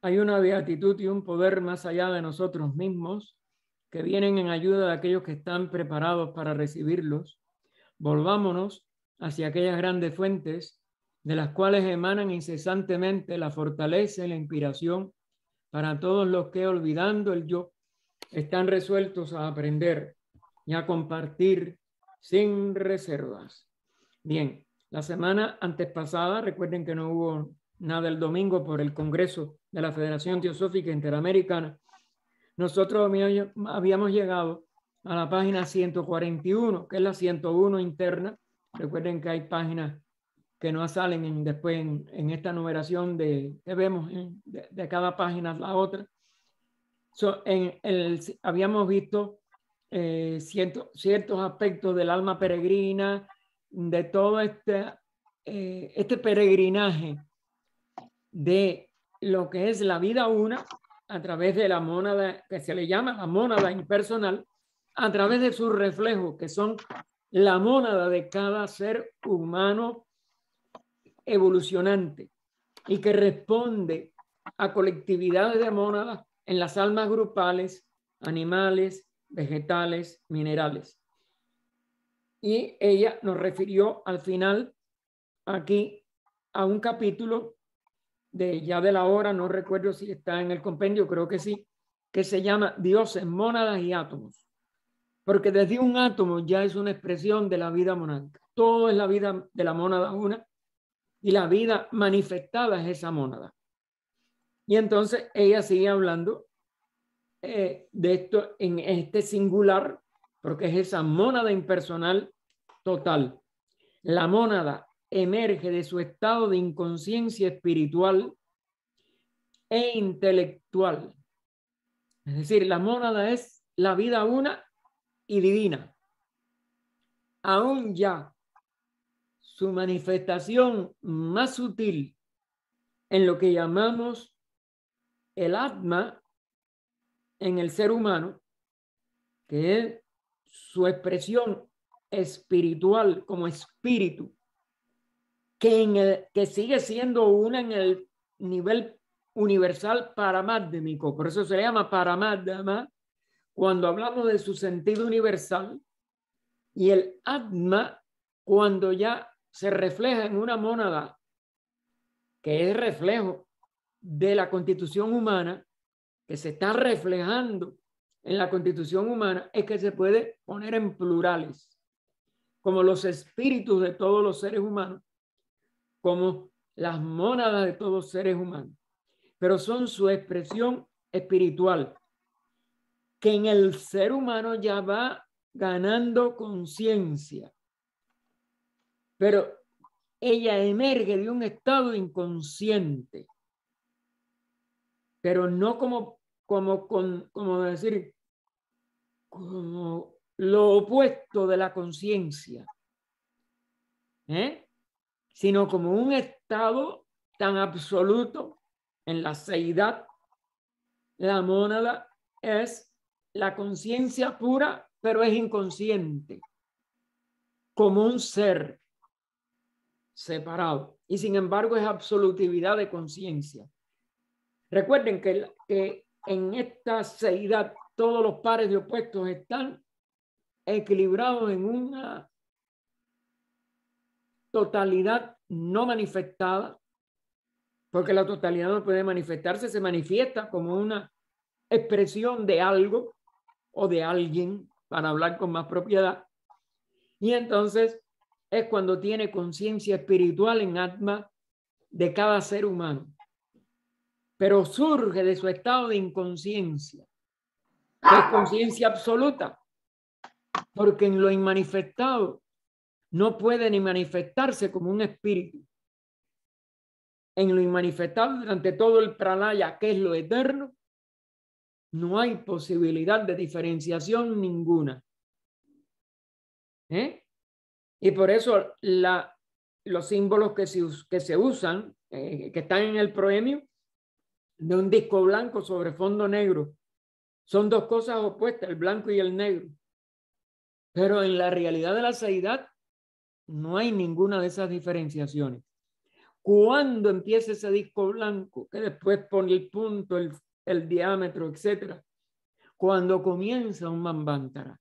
hay una beatitud y un poder más allá de nosotros mismos que vienen en ayuda de aquellos que están preparados para recibirlos. Volvámonos hacia aquellas grandes fuentes de las cuales emanan incesantemente la fortaleza y la inspiración para todos los que, olvidando el yo, están resueltos a aprender y a compartir sin reservas. Bien, la semana antes pasada, recuerden que no hubo nada el domingo por el Congreso de la Federación Teosófica Interamericana. Nosotros habíamos llegado a la página 141, que es la 101 interna. Recuerden que hay páginas que no salen después en esta numeración que vemos de cada página a la otra. Habíamos visto ciertos aspectos del alma peregrina, de todo este peregrinaje de lo que es la vida una a través de la mónada, que se le llama la mónada impersonal, a través de sus reflejos, que son la mónada de cada ser humano evolucionante y que responde a colectividades de mónadas en las almas grupales, animales, vegetales, minerales. Y ella nos refirió al final aquí a un capítulo ya de la hora, no recuerdo si está en el compendio, creo que sí, que se llama Dioses, mónadas y átomos. Porque desde un átomo ya es una expresión de la vida monádica. Todo es la vida de la mónada una y la vida manifestada es esa mónada. Y entonces ella sigue hablando de esto en este singular, porque es esa mónada impersonal total. La mónada emerge de su estado de inconsciencia espiritual e intelectual. Es decir, la mónada es la vida una y divina. Aún ya su manifestación más sutil en lo que llamamos el atma en el ser humano, que es su expresión espiritual como espíritu, que sigue siendo una en el nivel universal paramadémico, por eso se le llama paramadama cuando hablamos de su sentido universal, y el atma cuando ya se refleja en una mónada que es reflejo de la constitución humana, que se está reflejando en la constitución humana, es que se puede poner en plurales, como los espíritus de todos los seres humanos, como las mónadas de todos los seres humanos, pero son su expresión espiritual, que en el ser humano ya va ganando conciencia, pero ella emerge de un estado inconsciente, pero no como decir, como lo opuesto de la conciencia, sino como un estado tan absoluto en la seidad. La mónada es la conciencia pura, pero es inconsciente, como un ser separado, y sin embargo es absolutividad de conciencia. Recuerden que en esta seidad todos los pares de opuestos están equilibrados en una totalidad no manifestada, porque la totalidad no puede manifestarse, se manifiesta como una expresión de algo o de alguien, para hablar con más propiedad. Y entonces es cuando tiene conciencia espiritual en atma de cada ser humano, pero surge de su estado de inconsciencia, que es conciencia absoluta, porque en lo inmanifestado no puede ni manifestarse como un espíritu. En lo inmanifestado, durante todo el pralaya, que es lo eterno, no hay posibilidad de diferenciación ninguna. Y por eso los símbolos que se usan, que están en el proemio, de un disco blanco sobre fondo negro, son dos cosas opuestas, el blanco y el negro. Pero en la realidad de la seidad no hay ninguna de esas diferenciaciones. Cuando empieza ese disco blanco, que después pone el punto, el diámetro, etcétera, cuando comienza un Manvantara.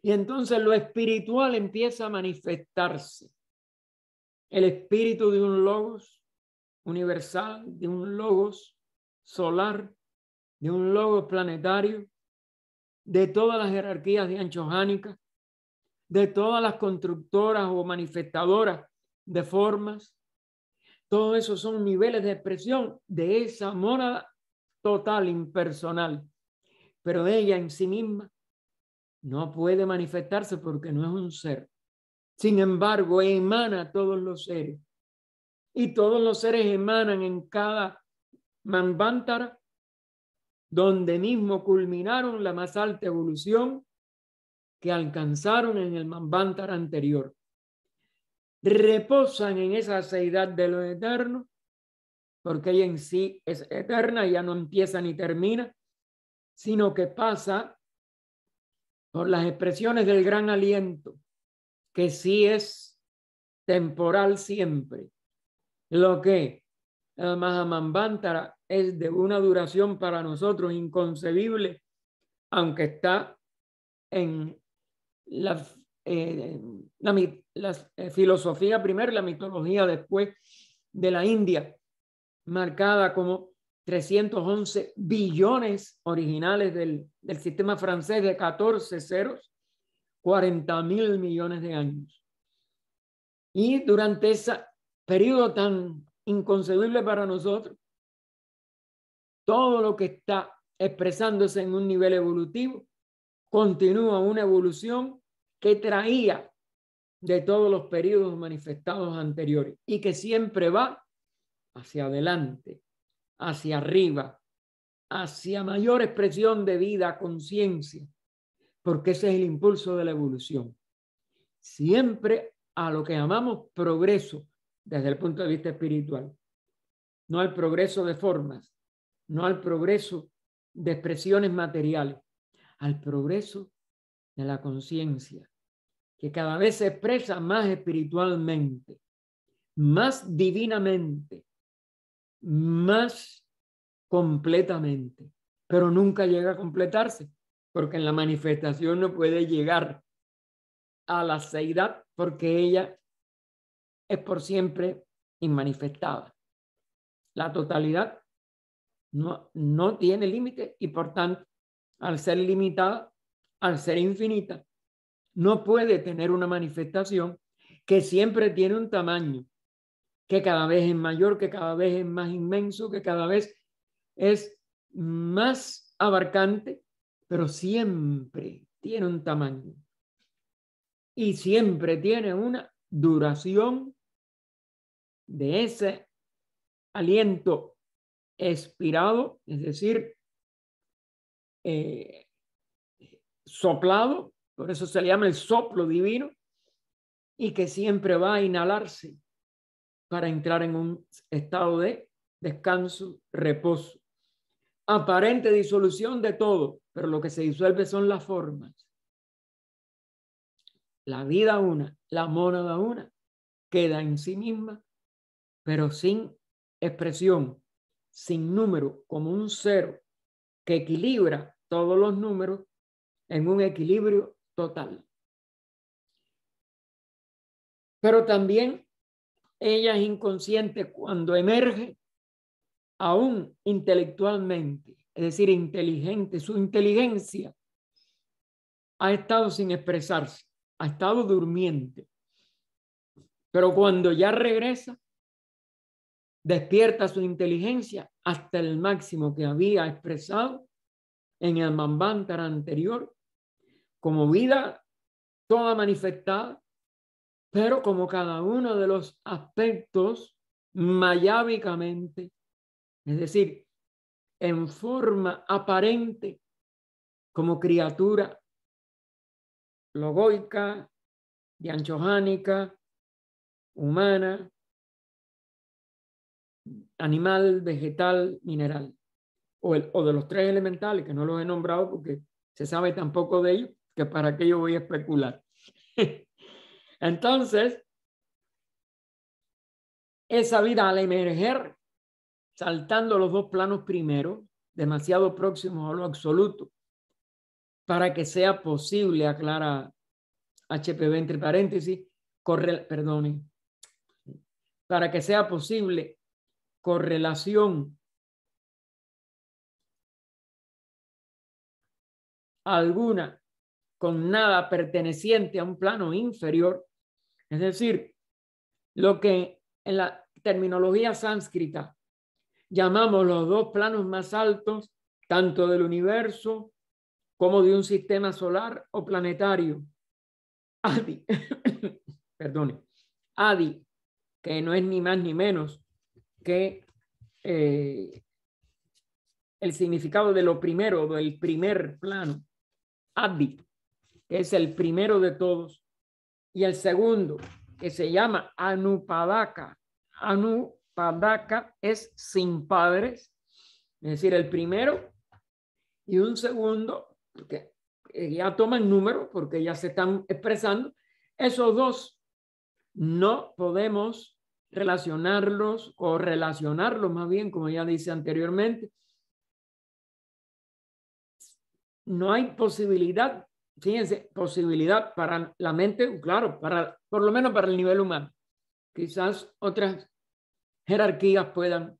Y entonces lo espiritual empieza a manifestarse. El espíritu de un logos universal, de un logos solar, de un logos planetario, de todas las jerarquías de anchojánicas, de todas las constructoras o manifestadoras de formas. Todo eso son niveles de expresión de esa mónada total, impersonal. Pero ella en sí misma no puede manifestarse porque no es un ser. Sin embargo, emana a todos los seres. Y todos los seres emanan en cada Manvantara, donde mismo culminaron la más alta evolución que alcanzaron en el Manvantara anterior. Reposan en esa seidad de lo eterno, porque ella en sí es eterna, ya no empieza ni termina, sino que pasa por las expresiones del gran aliento, que sí es temporal siempre. Lo que el Mahamanvantara es de una duración para nosotros inconcebible, aunque está en la filosofía primero, la mitología después de la India, marcada como 311 billones originales del sistema francés de 14 ceros, 40.000 millones de años. Y durante ese periodo tan inconcebible para nosotros, todo lo que está expresándose en un nivel evolutivo continúa una evolución que traía de todos los periodos manifestados anteriores y que siempre va hacia adelante, hacia arriba, hacia mayor expresión de vida, conciencia, porque ese es el impulso de la evolución. Siempre a lo que llamamos progreso desde el punto de vista espiritual, no al progreso de formas, no al progreso de expresiones materiales, al progreso de la conciencia, que cada vez se expresa más espiritualmente, más divinamente, más completamente, pero nunca llega a completarse, porque en la manifestación no puede llegar a la seidad, porque ella es por siempre inmanifestada. La totalidad no tiene límite y por tanto, al ser limitada, al ser infinita, no puede tener una manifestación que siempre tiene un tamaño, que cada vez es mayor, que cada vez es más inmenso, que cada vez es más abarcante, pero siempre tiene un tamaño y siempre tiene una duración de ese aliento expirado, es decir, soplado, por eso se le llama el soplo divino, y que siempre va a inhalarse para entrar en un estado de descanso, reposo. Aparente disolución de todo, pero lo que se disuelve son las formas. La vida una, la mónada una, queda en sí misma, pero sin expresión, sin número, como un cero que equilibra todos los números en un equilibrio total. Pero también ella es inconsciente cuando emerge, aún intelectualmente, es decir, inteligente. Su inteligencia ha estado sin expresarse, ha estado durmiente. Pero cuando ya regresa, despierta su inteligencia hasta el máximo que había expresado en el Manvantara anterior, como vida toda manifestada, pero como cada uno de los aspectos mayávicamente, es decir, en forma aparente como criatura logoica, dianchojánica, humana, animal, vegetal, mineral, o de los tres elementales, que no los he nombrado porque se sabe tan poco de ellos, que para qué yo voy a especular. Entonces, esa vida al emerger, saltando los dos planos primeros, demasiado próximos a lo absoluto, para que sea posible, aclara HPV entre paréntesis, para que sea posible correlación alguna con nada perteneciente a un plano inferior, es decir, lo que en la terminología sánscrita llamamos los dos planos más altos, tanto del universo como de un sistema solar o planetario. Adi, perdone, Adi, que no es ni más ni menos que el significado de lo primero, del primer plano. Adi, que es el primero de todos, y el segundo, que se llama Anupadaka. Anupadaka es sin padres, es decir, el primero y un segundo, que ya toman número porque ya se están expresando. Esos dos no podemos relacionarlos o relacionarlos más bien, como ya dice anteriormente. No hay posibilidad, fíjense, posibilidad para la mente, claro, por lo menos para el nivel humano. Quizás otras jerarquías puedan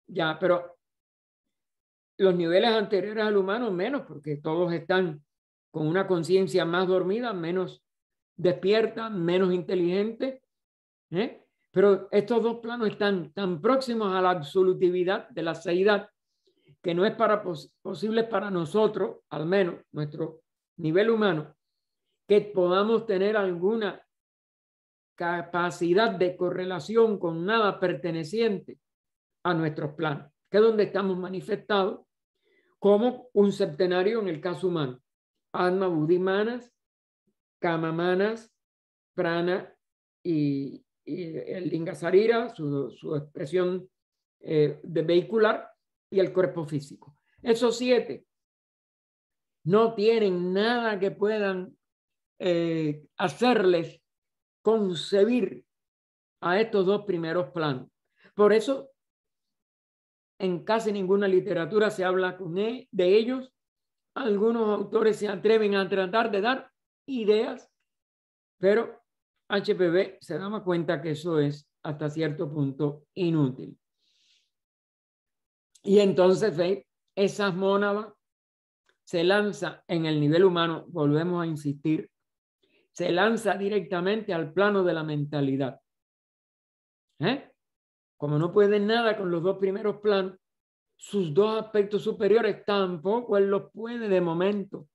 ya, pero los niveles anteriores al humano menos, porque todos están con una conciencia más dormida, menos despierta, menos inteligente, ¿eh? Pero estos dos planos están tan próximos a la absolutividad de la seidad que no es posible para nosotros, al menos nuestro nivel humano, que podamos tener alguna capacidad de correlación con nada perteneciente a nuestros planos, que es donde estamos manifestados como un septenario en el caso humano. Atma, Buddhi, Manas, Kama, Manas, Prana y el Linga Sarira, su expresión de vehicular, y el cuerpo físico. Esos 7 no tienen nada que puedan hacerles concebir a estos dos primeros planos. Por eso, en casi ninguna literatura se habla de ellos. Algunos autores se atreven a tratar de dar ideas, pero HPV se da cuenta que eso es hasta cierto punto inútil. Y entonces esas mónadas se lanza en el nivel humano, volvemos a insistir, se lanza directamente al plano de la mentalidad. Como no pueden nada con los dos primeros planos, sus dos aspectos superiores tampoco él los puede de momento.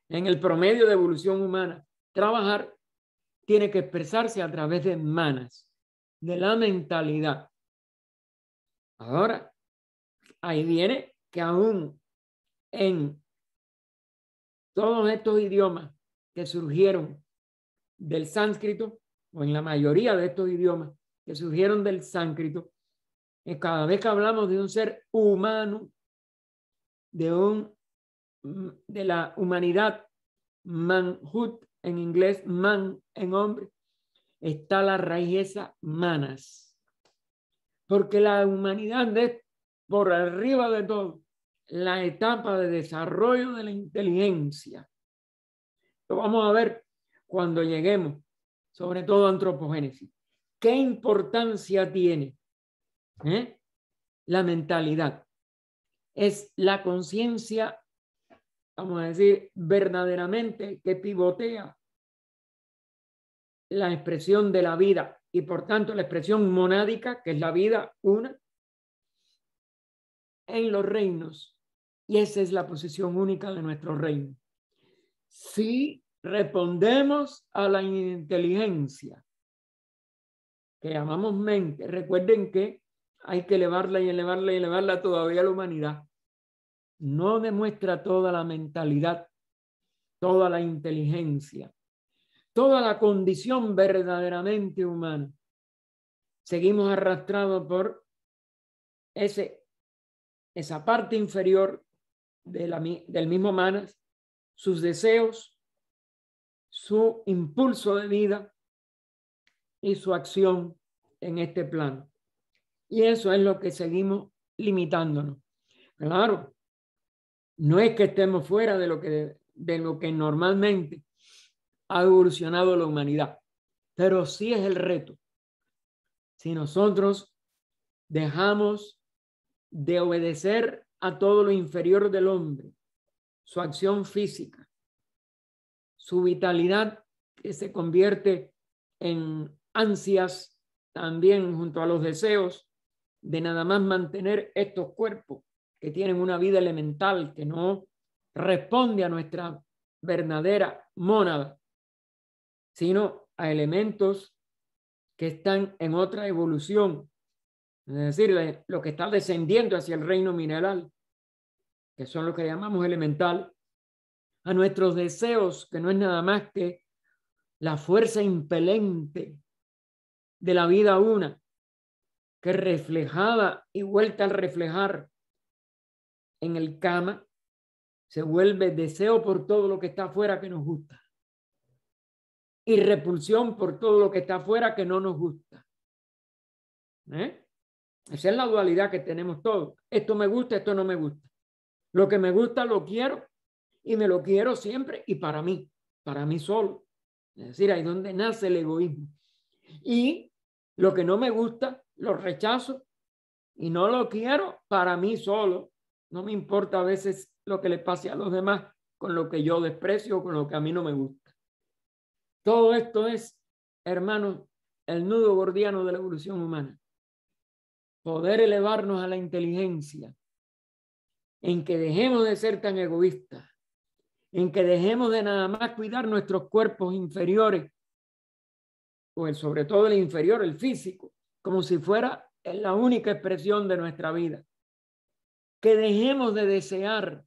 En el promedio de evolución humana, trabajar tiene que expresarse a través de manas, de la mentalidad. Ahora, ahí viene que aún en todos estos idiomas que surgieron del sánscrito, o en la mayoría de estos idiomas que surgieron del sánscrito, cada vez que hablamos de un ser humano, de la humanidad, manhood en inglés, man en hombre, está la raíz esa, manas. Porque la humanidad es por arriba de todo la etapa de desarrollo de la inteligencia. Lo vamos a ver cuando lleguemos, sobre todo a antropogénesis. ¿Qué importancia tiene la mentalidad? Es la conciencia, vamos a decir, verdaderamente que pivotea la expresión de la vida y por tanto la expresión monádica, que es la vida una, en los reinos. Y esa es la posición única de nuestro reino. Si respondemos a la inteligencia que llamamos mente, recuerden que hay que elevarla y elevarla y elevarla todavía a la humanidad. No demuestra toda la mentalidad, toda la inteligencia, toda la condición verdaderamente humana. Seguimos arrastrados por esa parte inferior del mismo manas, sus deseos, su impulso de vida y su acción en este plano. Y eso es lo que seguimos limitándonos. Claro, no es que estemos fuera de lo que normalmente ha evolucionado la humanidad, pero sí es el reto. Si nosotros dejamos de obedecer a todo lo inferior del hombre, su acción física, su vitalidad que se convierte en ansias también junto a los deseos de nada más mantener estos cuerpos que tienen una vida elemental que no responde a nuestra verdadera mónada, sino a elementos que están en otra evolución, es decir, lo que está descendiendo hacia el reino mineral, que son lo que llamamos elemental, a nuestros deseos, que no es nada más que la fuerza impelente de la vida una, que reflejada y vuelta al reflejar en el kama, se vuelve deseo por todo lo que está afuera que nos gusta y repulsión por todo lo que está afuera que no nos gusta. Esa es la dualidad que tenemos todos. Esto me gusta, esto no me gusta. Lo que me gusta lo quiero y me lo quiero siempre y para mí solo. Es decir, ahí es donde nace el egoísmo. Y lo que no me gusta lo rechazo y no lo quiero para mí solo. No me importa a veces lo que le pase a los demás con lo que yo desprecio o con lo que a mí no me gusta. Todo esto es, hermanos, el nudo gordiano de la evolución humana. Poder elevarnos a la inteligencia en que dejemos de ser tan egoístas, en que dejemos de nada más cuidar nuestros cuerpos inferiores, o sobre todo el inferior, el físico, como si fuera la única expresión de nuestra vida. Que dejemos de desear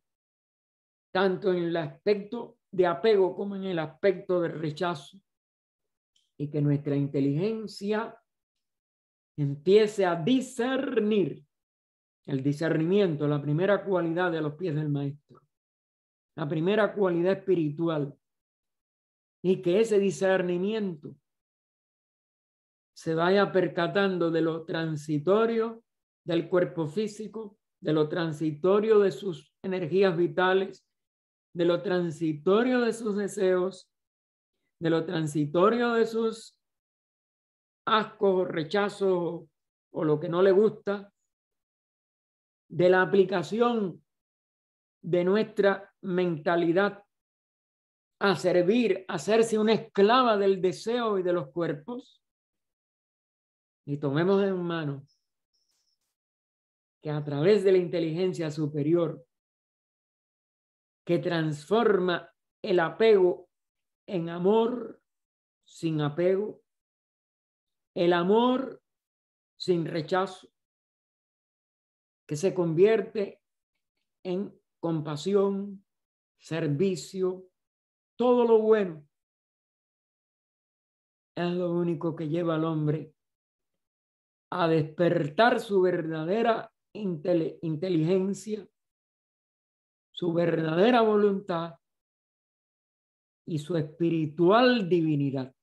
tanto en el aspecto de apego como en el aspecto de rechazo, y que nuestra inteligencia empiece a discernir. El discernimiento, la primera cualidad de los pies del maestro, la primera cualidad espiritual, y que ese discernimiento se vaya percatando de lo transitorio del cuerpo físico, de lo transitorio de sus energías vitales, de lo transitorio de sus deseos, de lo transitorio de sus ascos, rechazos o lo que no le gusta, de la aplicación de nuestra mentalidad a servir, a hacerse una esclava del deseo y de los cuerpos, y tomemos en mano que a través de la inteligencia superior que transforma el apego en amor sin apego, el amor sin rechazo, que se convierte en compasión, servicio, todo lo bueno, es lo único que lleva al hombre a despertar su verdadera inteligencia, su verdadera voluntad y su espiritual divinidad.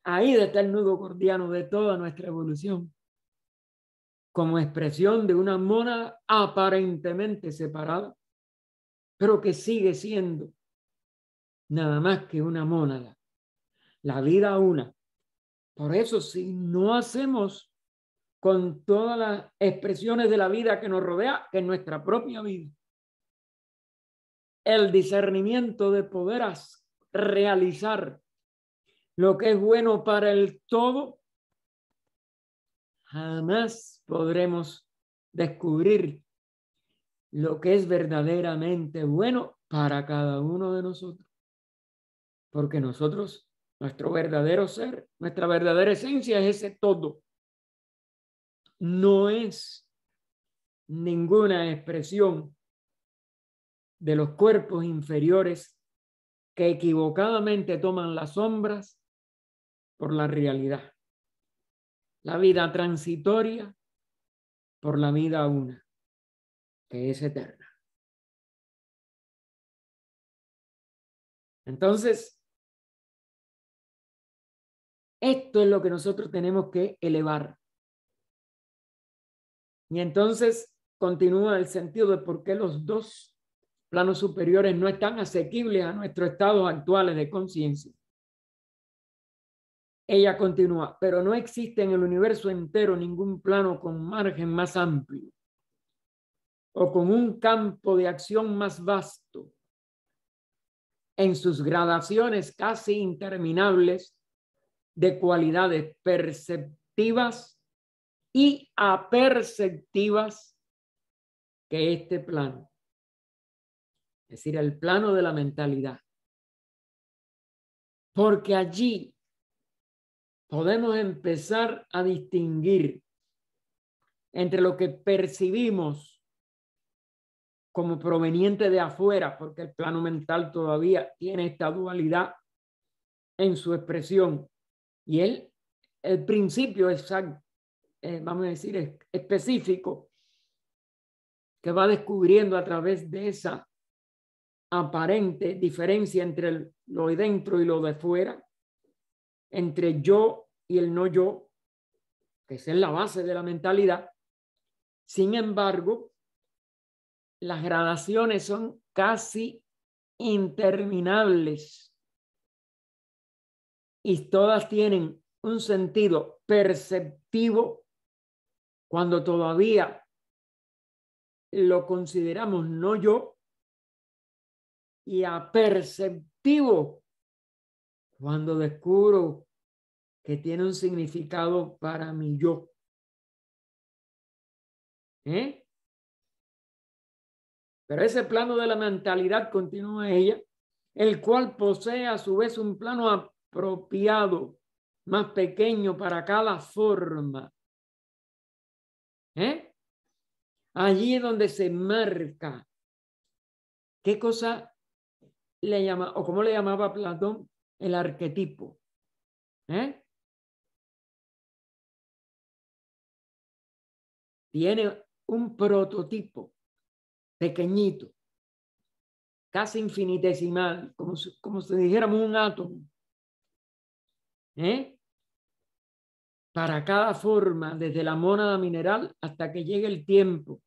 Ahí está el nudo gordiano de toda nuestra evolución, como expresión de una mónada aparentemente separada, pero que sigue siendo nada más que una mónada, la vida una. Por eso, si no hacemos con todas las expresiones de la vida que nos rodea, que es nuestra propia vida, el discernimiento de poder realizar lo que es bueno para el todo, jamás podremos descubrir lo que es verdaderamente bueno para cada uno de nosotros. Porque nosotros, nuestro verdadero ser, nuestra verdadera esencia es ese todo. No es ninguna expresión de los cuerpos inferiores que equivocadamente toman las sombras por la realidad. La vida transitoria por la vida una, que es eterna. Entonces, Esto es lo que nosotros tenemos que elevar. Y entonces continúa el sentido de por qué los dos planos superiores no están asequibles a nuestros estados actuales de conciencia. Ella continúa, pero no existe en el universo entero ningún plano con margen más amplio o con un campo de acción más vasto en sus gradaciones casi interminables de cualidades perceptivas y aperceptivas que este plano, es decir, el plano de la mentalidad. Porque allí podemos empezar a distinguir entre lo que percibimos como proveniente de afuera, porque el plano mental todavía tiene esta dualidad en su expresión, y el principio exacto, vamos a decir, específico, que va descubriendo a través de esa aparente diferencia entre lo de dentro y lo de fuera, entre yo y el no yo, que esa es la base de la mentalidad. Sin embargo, las gradaciones son casi interminables y todas tienen un sentido perceptivo cuando todavía lo consideramos no yo, y aperceptivo cuando descubro que tiene un significado para mi yo. Pero ese plano de la mentalidad, continúa ella, el cual posee a su vez un plano apropiado, más pequeño para cada forma. Allí es donde se marca qué cosa le llama, o cómo le llamaba Platón, el arquetipo. Tiene un prototipo pequeñito, casi infinitesimal, como si dijéramos un átomo. Para cada forma, desde la mónada mineral hasta que llegue el tiempo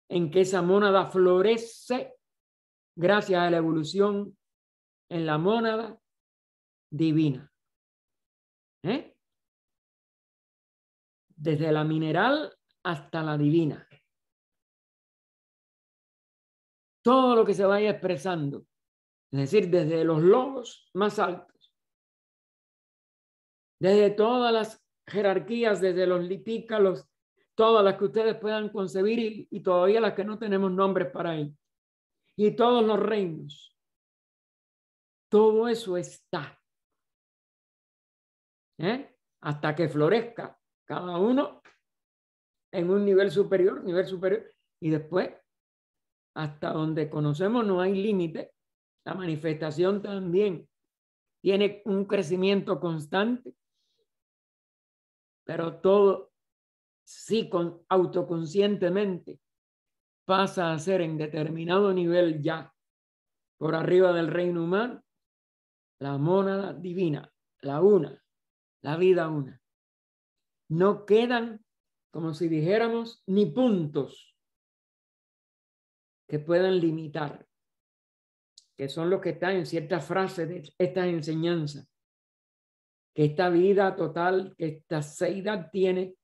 en que esa mónada florece gracias a la evolución en la mónada divina. Desde la mineral hasta la divina. Todo lo que se vaya expresando, es decir, desde los logos más altos, desde todas las jerarquías, desde los lipícalos, todas las que ustedes puedan concebir y todavía las que no tenemos nombres para ellos, y todos los reinos, todo eso está, hasta que florezca cada uno en un nivel superior, y después, hasta donde conocemos no hay límite. La manifestación también tiene un crecimiento constante, pero todo sí autoconscientemente pasa a ser en determinado nivel ya por arriba del reino humano, la mónada divina, la una, la vida una. No quedan, como si dijéramos, ni puntos que puedan limitar, que son los que están en ciertas frases de estas enseñanzas, que esta vida total, que esta seidad tiene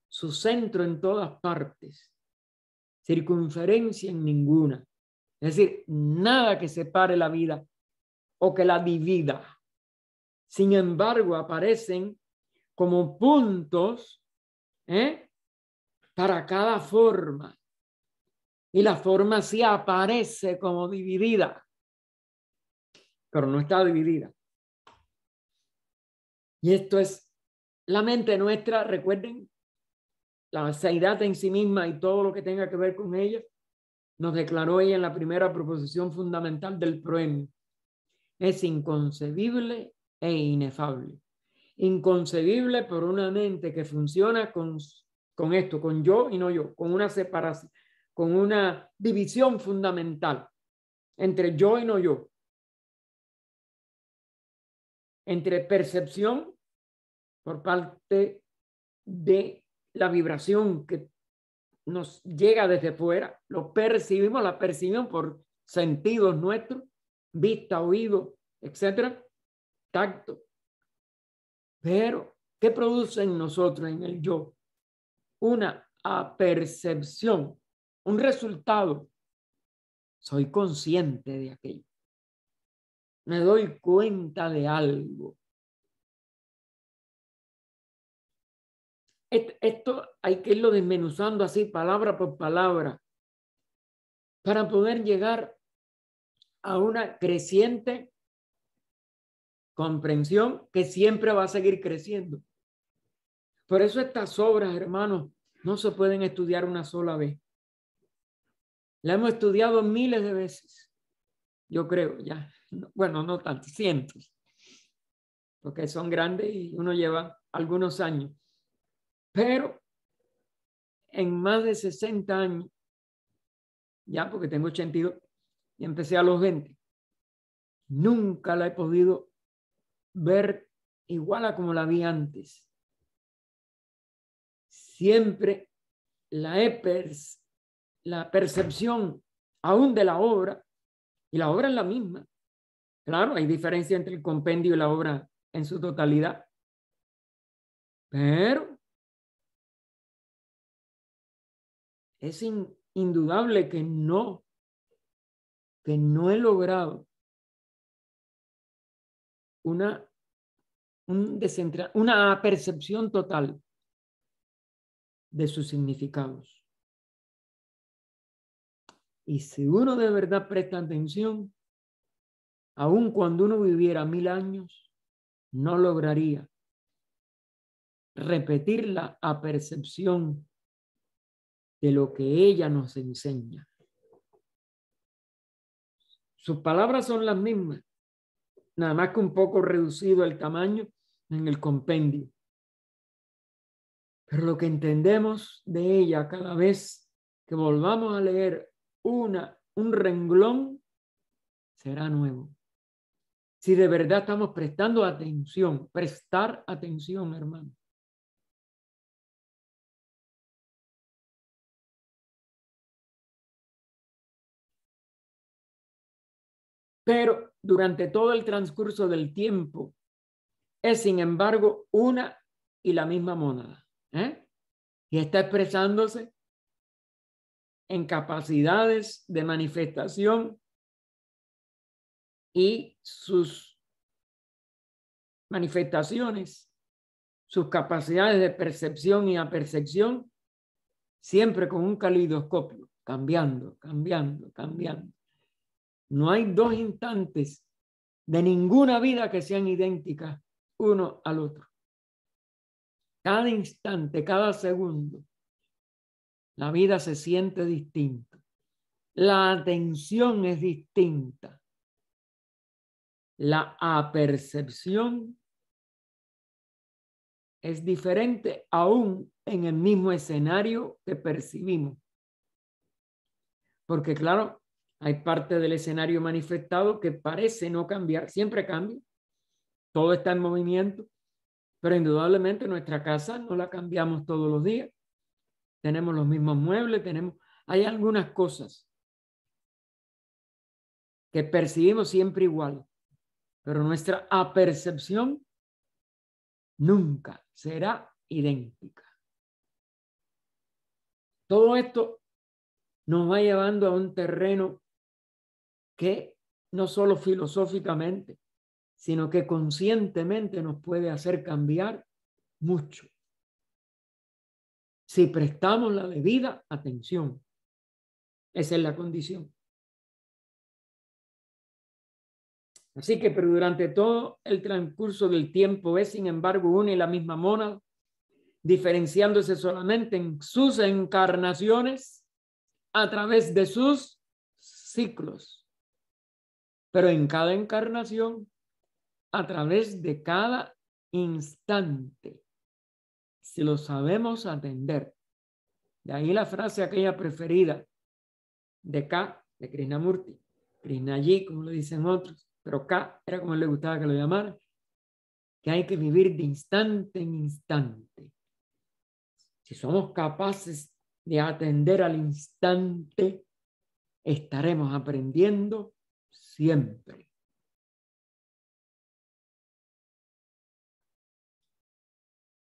su centro en todas partes, circunferencia en ninguna. Es decir, nada que separe la vida o que la divida. Sin embargo, aparecen como puntos para cada forma. Y la forma sí aparece como dividida, pero no está dividida. Y esto es la mente nuestra, recuerden, la seidad en sí misma y todo lo que tenga que ver con ella, nos declaró ella en la primera proposición fundamental del proemio. Es inconcebible e inefable. Inconcebible por una mente que funciona con esto, con yo y no yo, con una separación, con una división fundamental entre yo y no yo, entre percepción por parte de la vibración que nos llega desde fuera, lo percibimos, la percibimos por sentidos nuestros, vista, oído, etcétera, tacto. Pero, ¿qué produce en nosotros, en el yo? Una apercepción, un resultado. Soy consciente de aquello. Me doy cuenta de algo. Esto hay que irlo desmenuzando así, palabra por palabra, para poder llegar a una creciente comprensión que siempre va a seguir creciendo. Por eso estas obras, hermanos, no se pueden estudiar una sola vez. La hemos estudiado miles de veces, yo creo, ya. Bueno, no tantos, cientos, porque son grandes y uno lleva algunos años. Pero en más de 60 años, ya porque tengo 82 y empecé a los 20, nunca la he podido ver igual a como la vi antes. Siempre la percepción aún de la obra, y la obra es la misma. Claro, hay diferencia entre el compendio y la obra en su totalidad. Pero es indudable que no he logrado una percepción total de sus significados. Y si uno de verdad presta atención, aun cuando uno viviera 1000 años, no lograría repetir la apercepción de lo que ella nos enseña. Sus palabras son las mismas, nada más que un poco reducido el tamaño en el compendio. Pero lo que entendemos de ella cada vez que volvamos a leer un renglón será nuevo. Si de verdad estamos prestando atención, prestar atención, hermano. Pero durante todo el transcurso del tiempo es, sin embargo, una y la misma mónada, y está expresándose en capacidades de manifestación, y sus manifestaciones, sus capacidades de percepción y apercepción, siempre con un caleidoscopio, cambiando, cambiando, cambiando. No hay dos instantes de ninguna vida que sean idénticas uno al otro. Cada instante, cada segundo, la vida se siente distinta. La atención es distinta. La apercepción es diferente aún en el mismo escenario que percibimos. Porque claro, hay parte del escenario manifestado que parece no cambiar, siempre cambia. Todo está en movimiento, pero indudablemente nuestra casa no la cambiamos todos los días. Tenemos los mismos muebles, hay algunas cosas que percibimos siempre igual, pero nuestra apercepción nunca será idéntica. Todo esto nos va llevando a un terreno que no solo filosóficamente, sino que conscientemente nos puede hacer cambiar mucho, si prestamos la debida atención. Esa es la condición. Así que, pero durante todo el transcurso del tiempo es, sin embargo, una y la misma mónada, diferenciándose solamente en sus encarnaciones a través de sus ciclos, pero en cada encarnación a través de cada instante, si lo sabemos atender. De ahí la frase aquella preferida de K, de Krishnamurti, Krishnaji, como lo dicen otros, pero K era como le gustaba que lo llamaran. que hay que vivir de instante en instante. Si somos capaces de atender al instante, estaremos aprendiendo siempre.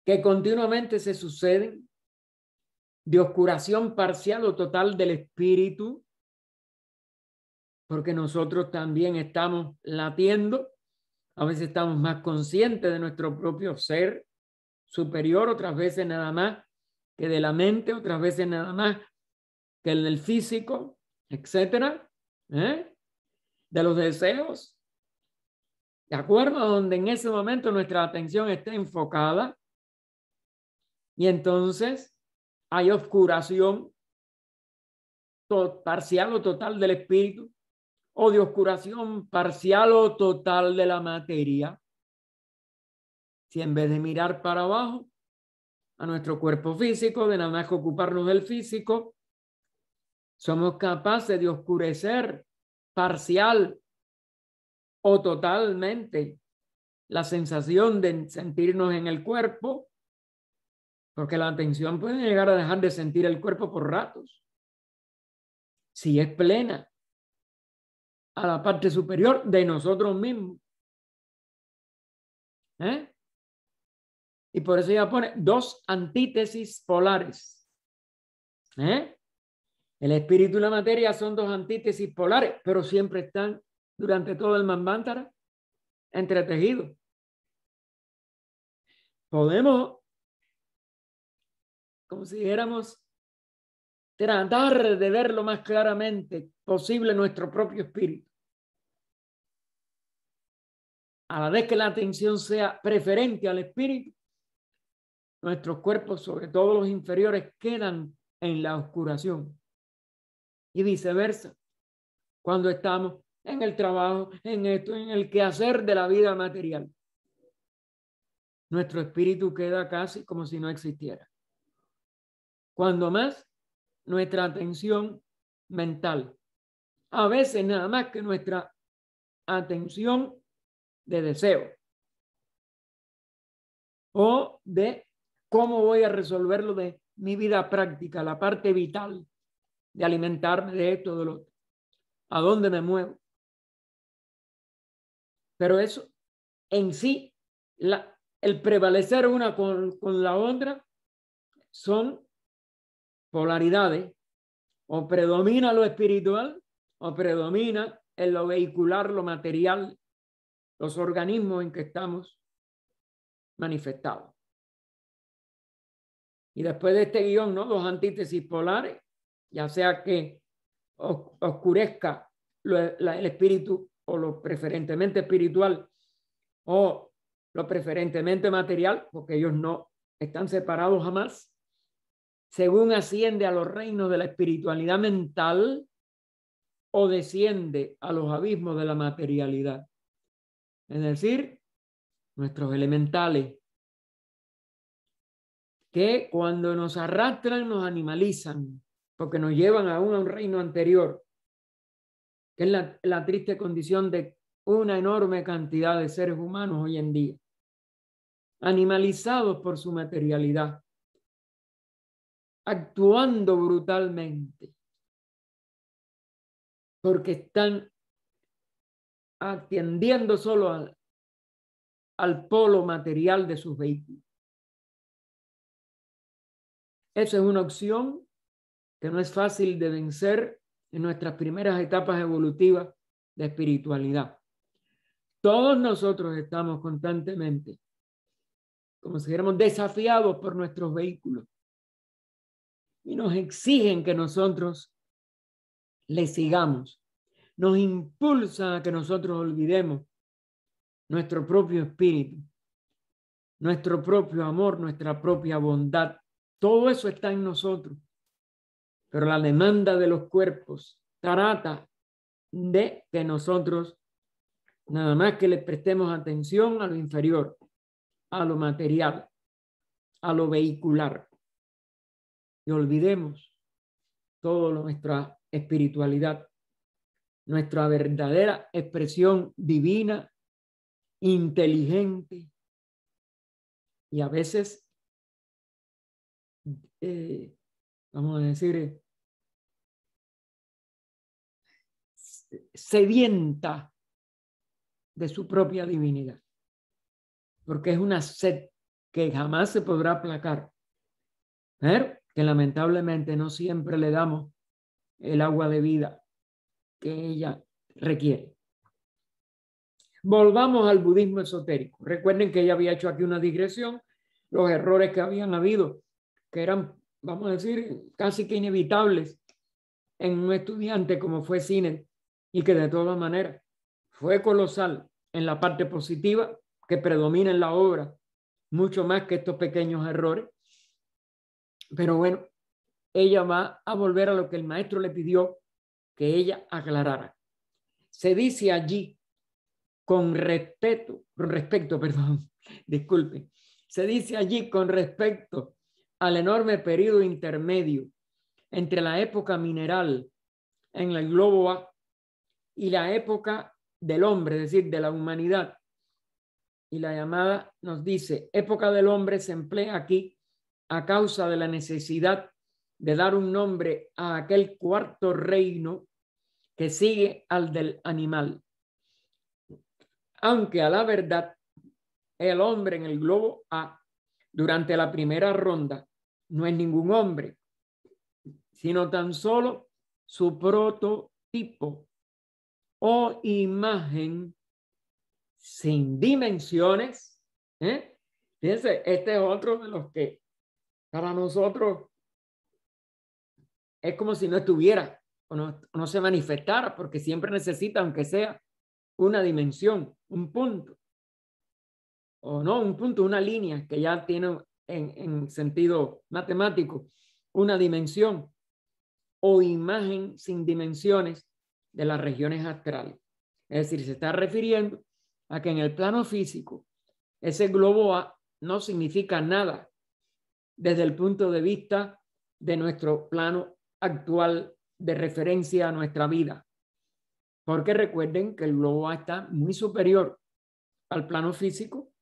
Que continuamente se suceden de oscuración parcial o total del espíritu, porque nosotros también estamos latiendo, a veces estamos más conscientes de nuestro propio ser superior, otras veces nada más que de la mente, otras veces nada más que el del físico, etcétera, de los deseos, de acuerdo a donde en ese momento nuestra atención esté enfocada, y entonces hay oscuración parcial o total del espíritu, o de oscuración parcial o total de la materia. Si en vez de mirar para abajo a nuestro cuerpo físico, de nada más que ocuparnos del físico, somos capaces de oscurecer parcial o totalmente la sensación de sentirnos en el cuerpo, porque la atención puede llegar a dejar de sentir el cuerpo por ratos, si es plena a la parte superior de nosotros mismos. Y por eso ella pone dos antítesis polares. El espíritu y la materia son dos antítesis polares, pero siempre están durante todo el Manvantara entretejidos. Podemos, como si dijéramos, tratar de ver lo más claramente posible nuestro propio espíritu. A la vez que la atención sea preferente al espíritu, nuestros cuerpos, sobre todo los inferiores, quedan en la oscuración. Y viceversa, cuando estamos en el trabajo, en esto, en el quehacer de la vida material, nuestro espíritu queda casi como si no existiera. Cuando más, nuestra atención mental, a veces nada más que nuestra atención de deseo o de cómo voy a resolverlo de mi vida práctica, la parte vital de alimentarme de esto, de lo otro, a dónde me muevo. Pero eso en sí, el prevalecer una con la otra son polaridades. O predomina lo espiritual o predomina en lo vehicular, lo material, los organismos en que estamos manifestados. Y después de este guión, ¿no? Dos antítesis polares, ya sea que oscurezca el espíritu o lo preferentemente espiritual o lo preferentemente material, porque ellos no están separados jamás, según asciende a los reinos de la espiritualidad mental o desciende a los abismos de la materialidad. Es decir, nuestros elementales, que cuando nos arrastran nos animalizan, porque nos llevan aún a un reino anterior, que es la triste condición de una enorme cantidad de seres humanos hoy en día, animalizados por su materialidad, actuando brutalmente, porque están atendiendo solo al polo material de sus vehículos. Esa es una opción que no es fácil de vencer en nuestras primeras etapas evolutivas de espiritualidad. Todos nosotros estamos constantemente, como si fuéramos desafiados por nuestros vehículos y nos exigen que nosotros les sigamos, nos impulsan a que nosotros olvidemos nuestro propio espíritu, nuestro propio amor, nuestra propia bondad. Todo eso está en nosotros, pero la demanda de los cuerpos trata de que nosotros nada más que le prestemos atención a lo inferior, a lo material, a lo vehicular, y olvidemos toda nuestra espiritualidad, nuestra verdadera expresión divina, inteligente, y a veces, vamos a decir, sedienta de su propia divinidad, porque es una sed que jamás se podrá aplacar, pero que lamentablemente no siempre le damos el agua de vida que ella requiere. Volvamos al budismo esotérico. Recuerden que ella había hecho aquí una digresión, los errores que habían habido, que eran, vamos a decir, casi que inevitables en un estudiante como fue Sinnett, y que de todas maneras fue colosal en la parte positiva que predomina en la obra, mucho más que estos pequeños errores. Pero bueno, ella va a volver a lo que el maestro le pidió que ella aclarara. Se dice allí con respecto, disculpe, se dice allí con respecto al enorme periodo intermedio entre la época mineral en el globo A y la época del hombre, es decir, de la humanidad. Y la llamada nos dice, época del hombre se emplea aquí a causa de la necesidad de dar un nombre a aquel cuarto reino que sigue al del animal. Aunque a la verdad, el hombre en el globo A, durante la primera ronda, no es ningún hombre, sino tan solo su prototipo o imagen sin dimensiones. Fíjense, este es otro de los que para nosotros es como si no estuviera o no se manifestara, porque siempre necesita, aunque sea una dimensión, un punto, o no, un punto, una línea que ya tiene en sentido matemático una dimensión o imagen sin dimensiones de las regiones astrales. Es decir, se está refiriendo a que en el plano físico ese globo A no significa nada desde el punto de vista de nuestro plano actual de referencia a nuestra vida. Porque recuerden que el globo A está muy superior al plano físico,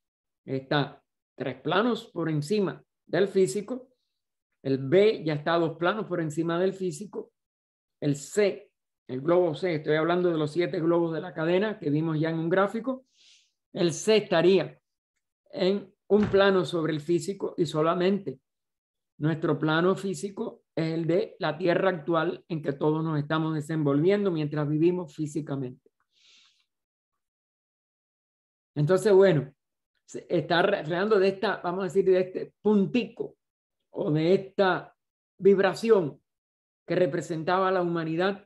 está 3 planos por encima del físico, el B ya está 2 planos por encima del físico, el C, el globo C, estoy hablando de los 7 globos de la cadena que vimos ya en un gráfico, el C estaría en un plano sobre el físico y solamente nuestro plano físico es el de la Tierra actual en que todos nos estamos desenvolviendo mientras vivimos físicamente. Entonces, bueno, está hablando de esta, vamos a decir, de este puntico o de esta vibración que representaba a la humanidad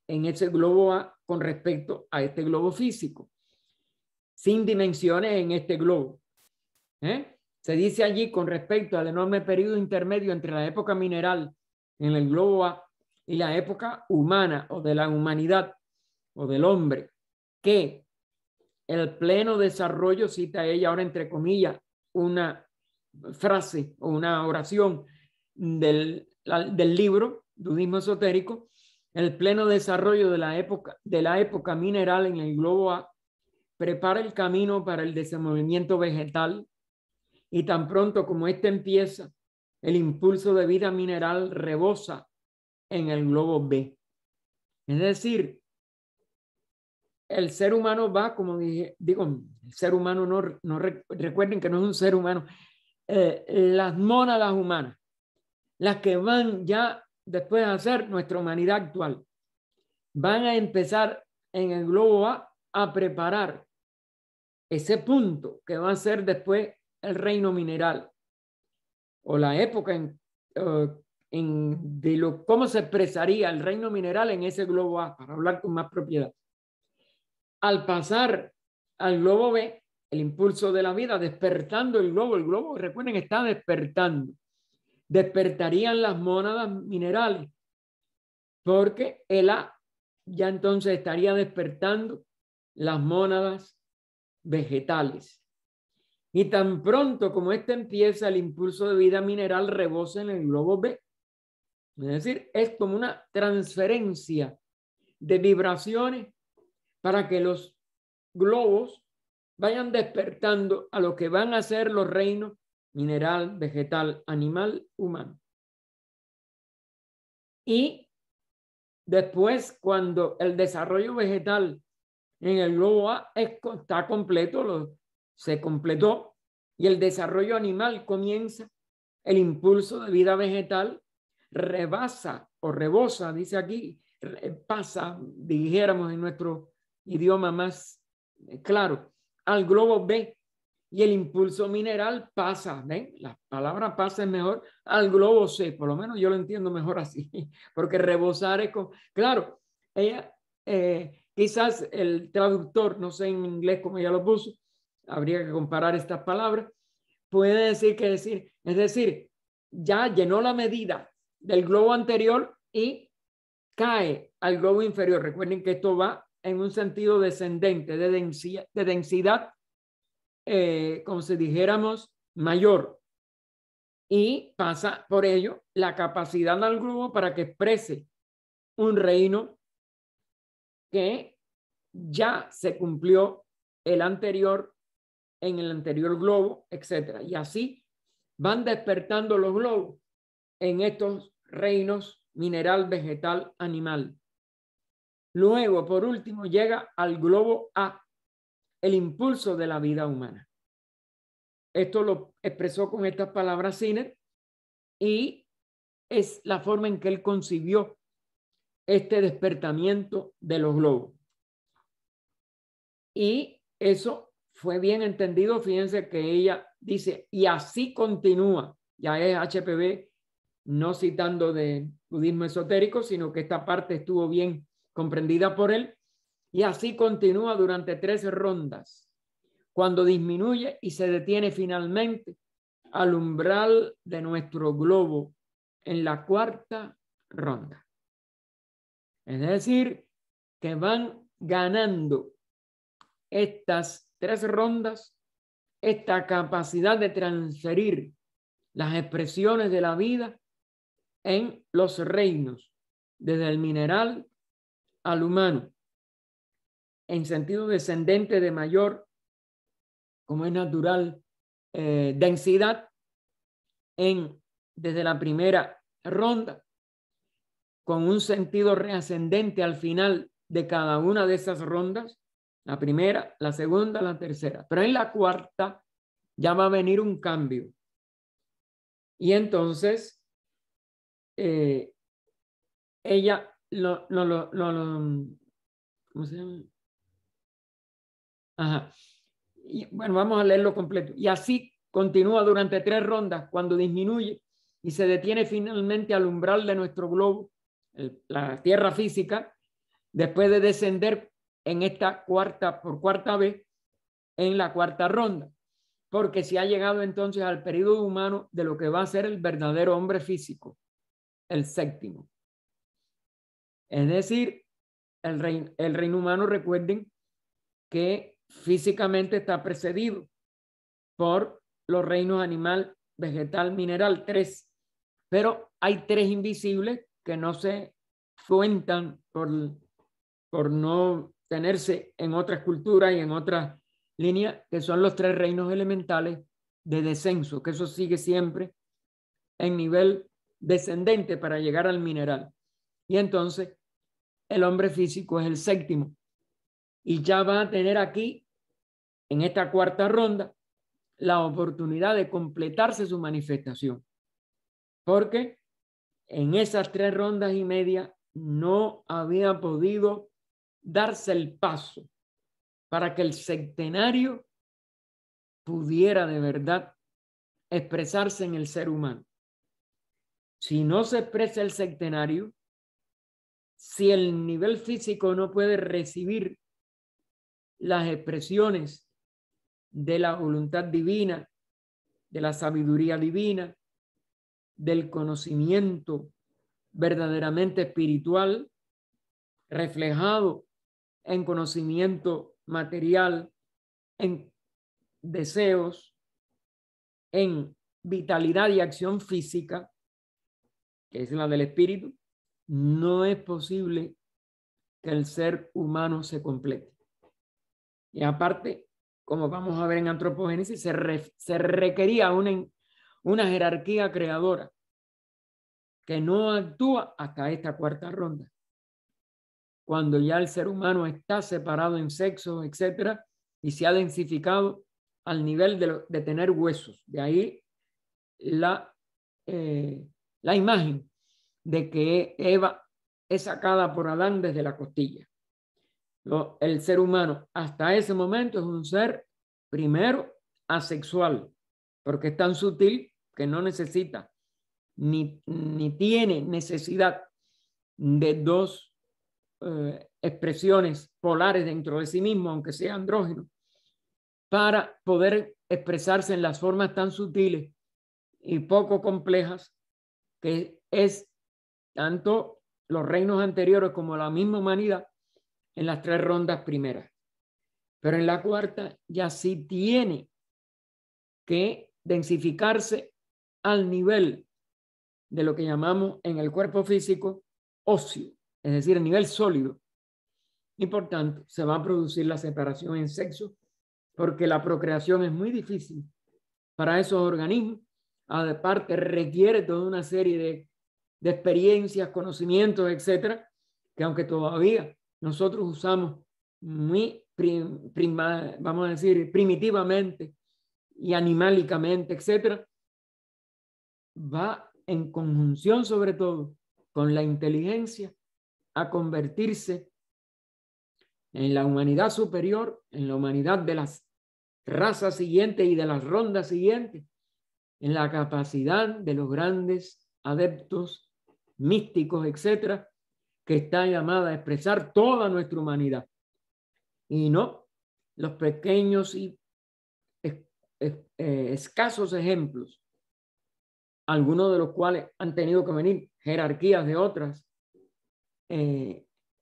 en ese globo A con respecto a este globo físico, sin dimensiones en este globo. Se dice allí con respecto al enorme periodo intermedio entre la época mineral en el globo A y la época humana o de la humanidad o del hombre, que el pleno desarrollo, cita ella ahora entre comillas, una frase o una oración del libro Budismo Esotérico, el pleno desarrollo de la época mineral en el globo A prepara el camino para el desenvolvimiento vegetal y tan pronto como éste empieza, el impulso de vida mineral rebosa en el globo B. Es decir, el ser humano va, como dije, digo, el ser humano recuerden que no es un ser humano, las mónadas humanas, las que van ya después de hacer nuestra humanidad actual, van a empezar en el globo a preparar ese punto que va a ser después el reino mineral o la época de cómo se expresaría el reino mineral en ese globo A, para hablar con más propiedad. Al pasar al globo B, el impulso de la vida, despertando el globo, recuerden, está despertando. Despertarían las mónadas minerales, porque el A ya entonces estaría despertando las mónadas vegetales. Y tan pronto como este empieza, el impulso de vida mineral rebosa en el globo B. Es decir, es como una transferencia de vibraciones para que los globos vayan despertando a lo que van a ser los reinos mineral, vegetal, animal, humano. Y después, cuando el desarrollo vegetal en el globo A está completo, se completó, y el desarrollo animal comienza, el impulso de vida vegetal rebasa o rebosa, dice aquí, pasa, dijéramos en nuestro idioma más claro, al globo B, y el impulso mineral pasa, ¿ven? La palabra pasa es mejor, al globo C, por lo menos yo lo entiendo mejor así, porque rebosar es con, claro, ella, quizás el traductor, no sé en inglés cómo ella lo puso, habría que comparar estas palabras, puede decir que decir, es decir, ya llenó la medida del globo anterior y cae al globo inferior. Recuerden que esto va en un sentido descendente, de densidad, como si dijéramos, mayor. Y pasa por ello la capacidad del globo para que exprese un reino que ya se cumplió el anterior en el anterior globo, etcétera. Y así van despertando los globos en estos reinos mineral, vegetal, animal. Luego, por último, llega al globo A, el impulso de la vida humana. Esto lo expresó con estas palabras Sinner y es la forma en que él concibió este despertamiento de los globos. Y eso fue bien entendido. Fíjense que ella dice, y así continúa, ya es HPB, no citando de budismo esotérico, sino que esta parte estuvo bien comprendida por él, y así continúa durante 13 rondas, cuando disminuye y se detiene finalmente al umbral de nuestro globo en la cuarta ronda. Es decir, que van ganando estas 3 rondas esta capacidad de transferir las expresiones de la vida en los reinos, desde el mineral al humano, en sentido descendente de mayor, como es natural, densidad, desde la primera ronda, con un sentido reascendente al final de cada una de esas rondas, la primera, la segunda, la tercera. Pero en la cuarta ya va a venir un cambio. Y entonces ella ¿cómo se llama? Ajá. Y, bueno, vamos a leerlo completo. Y así continúa durante 3 rondas, cuando disminuye y se detiene finalmente al umbral de nuestro globo, la tierra física, después de descender en esta por cuarta vez en la cuarta ronda, porque se ha llegado entonces al periodo humano de lo que va a ser el verdadero hombre físico, el séptimo. Es decir, el reino humano, recuerden que físicamente está precedido por los reinos animal, vegetal, mineral, 3, pero hay 3 invisibles que no se cuentan por no tenerse en otras culturas y en otras líneas, que son los 3 reinos elementales de descenso, que eso sigue siempre en nivel descendente para llegar al mineral. Y entonces el hombre físico es el séptimo. Y ya va a tener aquí, en esta cuarta ronda, la oportunidad de completarse su manifestación. Porque en esas 3 rondas y media no había podido darse el paso para que el septenario pudiera de verdad expresarse en el ser humano. Si no se expresa el septenario, si el nivel físico no puede recibir las expresiones de la voluntad divina, de la sabiduría divina, del conocimiento verdaderamente espiritual, reflejado en conocimiento material, en deseos, en vitalidad y acción física, que es la del espíritu, no es posible que el ser humano se complete. Y aparte, como vamos a ver en antropogénesis, se requería una una jerarquía creadora que no actúa hasta esta cuarta ronda, cuando ya el ser humano está separado en sexos, etcétera, y se ha densificado al nivel de tener huesos. De ahí la imagen de que Eva es sacada por Adán desde la costilla. El ser humano hasta ese momento es un ser, primero, asexual, porque es tan sutil que no necesita ni tiene necesidad de dos expresiones polares dentro de sí mismo, aunque sea andrógeno, para poder expresarse en las formas tan sutiles y poco complejas que es tanto los reinos anteriores como la misma humanidad en las 3 rondas primeras. Pero en la cuarta ya sí tiene que densificarse al nivel de lo que llamamos en el cuerpo físico óseo, es decir, el nivel sólido. Y por tanto, se va a producir la separación en sexo, porque la procreación es muy difícil para esos organismos. Aparte, requiere toda una serie de experiencias, conocimientos, etcétera, que aunque todavía nosotros usamos muy, vamos a decir, primitivamente y animálicamente, etcétera, va en conjunción sobre todo con la inteligencia a convertirse en la humanidad superior, en la humanidad de las razas siguientes y de las rondas siguientes, en la capacidad de los grandes adeptos místicos, etcétera, que está llamada a expresar toda nuestra humanidad y no los pequeños y escasos ejemplos, algunos de los cuales han tenido que venir jerarquías de otras,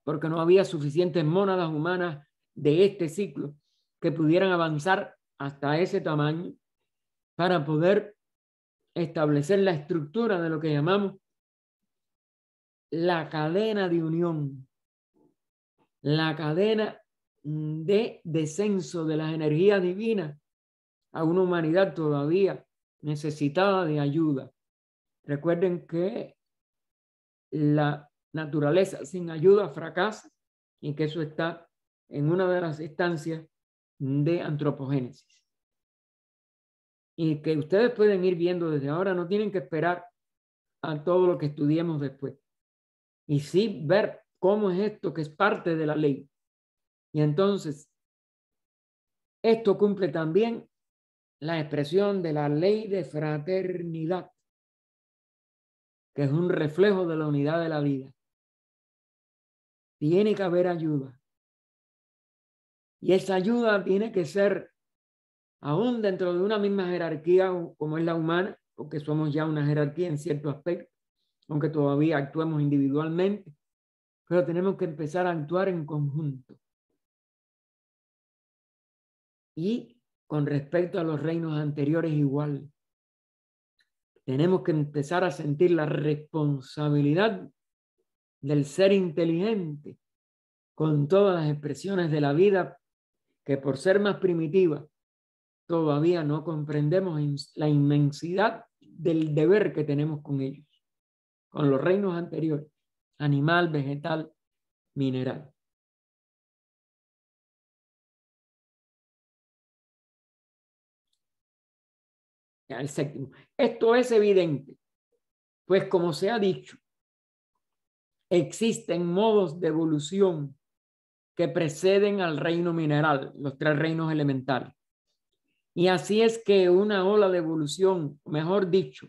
porque no había suficientes mónadas humanas de este ciclo que pudieran avanzar hasta ese tamaño para poder establecer la estructura de lo que llamamos la cadena de unión, la cadena de descenso de las energías divinas a una humanidad todavía necesitada de ayuda. Recuerden que la naturaleza sin ayuda fracasa y que eso está en una de las instancias de antropogénesis. Y que ustedes pueden ir viendo desde ahora, no tienen que esperar a todo lo que estudiemos después. Y sí ver cómo es esto que es parte de la ley. Y entonces, esto cumple también la expresión de la ley de fraternidad, que es un reflejo de la unidad de la vida. Tiene que haber ayuda. Y esa ayuda tiene que ser, aún dentro de una misma jerarquía como es la humana, porque somos ya una jerarquía en cierto aspecto, aunque todavía actuemos individualmente, pero tenemos que empezar a actuar en conjunto. Y con respecto a los reinos anteriores igual. Tenemos que empezar a sentir la responsabilidad del ser inteligente con todas las expresiones de la vida que por ser más primitiva todavía no comprendemos la inmensidad del deber que tenemos con ellos, con los reinos anteriores, animal, vegetal, mineral. El séptimo. Esto es evidente, pues como se ha dicho, existen modos de evolución que preceden al reino mineral, los 3 reinos elementales. Y así es que una ola de evolución, mejor dicho,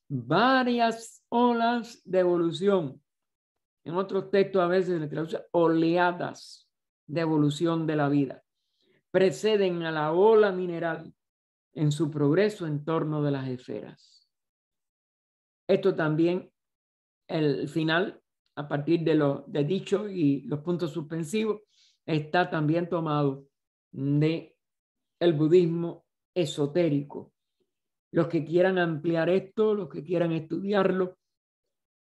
varias olas de evolución, en otros textos a veces se traduce oleadas de evolución de la vida, preceden a la ola mineral en su progreso en torno de las esferas. Esto también, el final, a partir de lo de dicho y los puntos suspensivos, está también tomado de el budismo esotérico. Los que quieran ampliar esto, los que quieran estudiarlo,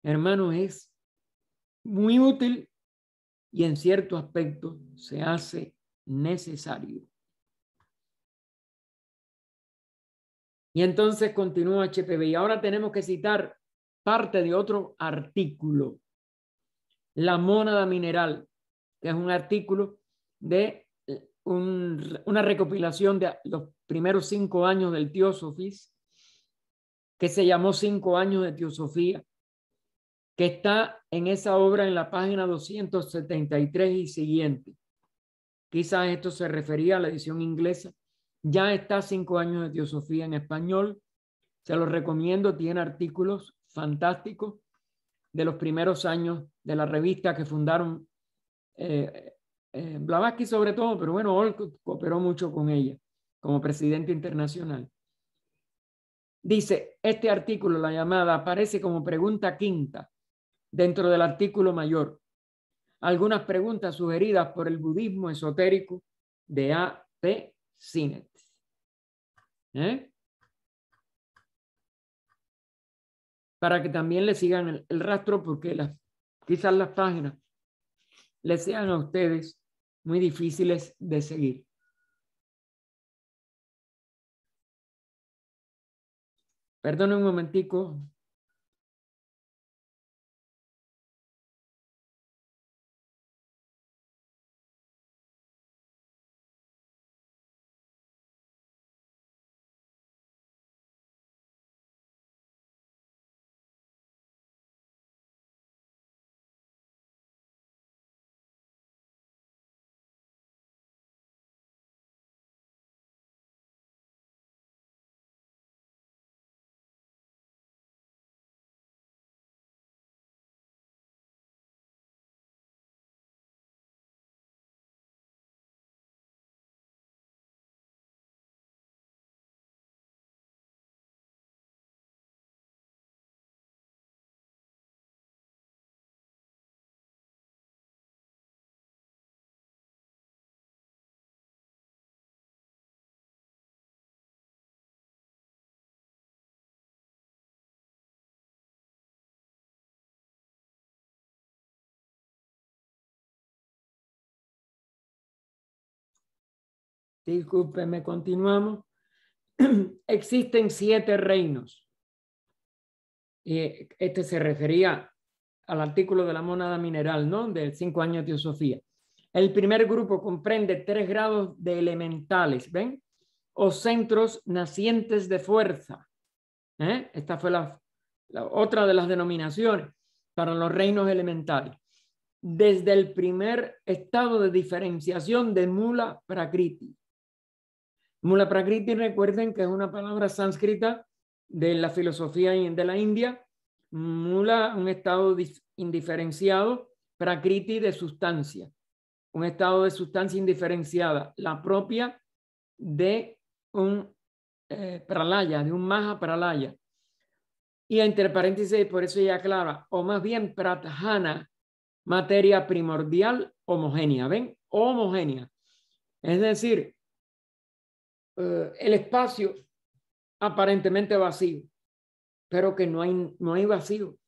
hermanos, es muy útil y en cierto aspecto se hace necesario. Y entonces continúa HPV. Y ahora tenemos que citar parte de otro artículo, la mónada mineral, que es un artículo de una recopilación de los primeros 5 años del Teosofís, que se llamó 5 años de Teosofía, que está en esa obra en la página 273 y siguiente. Quizás esto se refería a la edición inglesa. Ya está 5 años de Teosofía en español. Se los recomiendo. Tiene artículos fantásticos de los primeros años de la revista que fundaron Blavatsky sobre todo, pero bueno, Olcott cooperó mucho con ella como presidente internacional. Dice, este artículo, la llamada, aparece como pregunta quinta dentro del artículo mayor. Algunas preguntas sugeridas por el budismo esotérico de A.P. Sinet. Para que también le sigan el rastro, porque quizás las páginas les sean a ustedes muy difíciles de seguir. Perdón un momentico. Discúlpeme, continuamos. Existen 7 reinos. Este se refería al artículo de la mónada mineral, ¿no? Del 5 años de Teosofía. El primer grupo comprende 3 grados de elementales, ¿ven? O centros nacientes de fuerza. Esta fue la otra de las denominaciones para los reinos elementales. Desde el primer estado de diferenciación de Mula Prakriti. Mula Prakriti, recuerden que es una palabra sánscrita de la filosofía de la India. Mula, un estado indiferenciado, Prakriti de sustancia, un estado de sustancia indiferenciada, la propia de un pralaya, de un maha pralaya. Y entre paréntesis, por eso ella aclara, o más bien pratjana, materia primordial homogénea, ¿ven? Homogénea. Es decir, el espacio aparentemente vacío, pero que no hay vacío,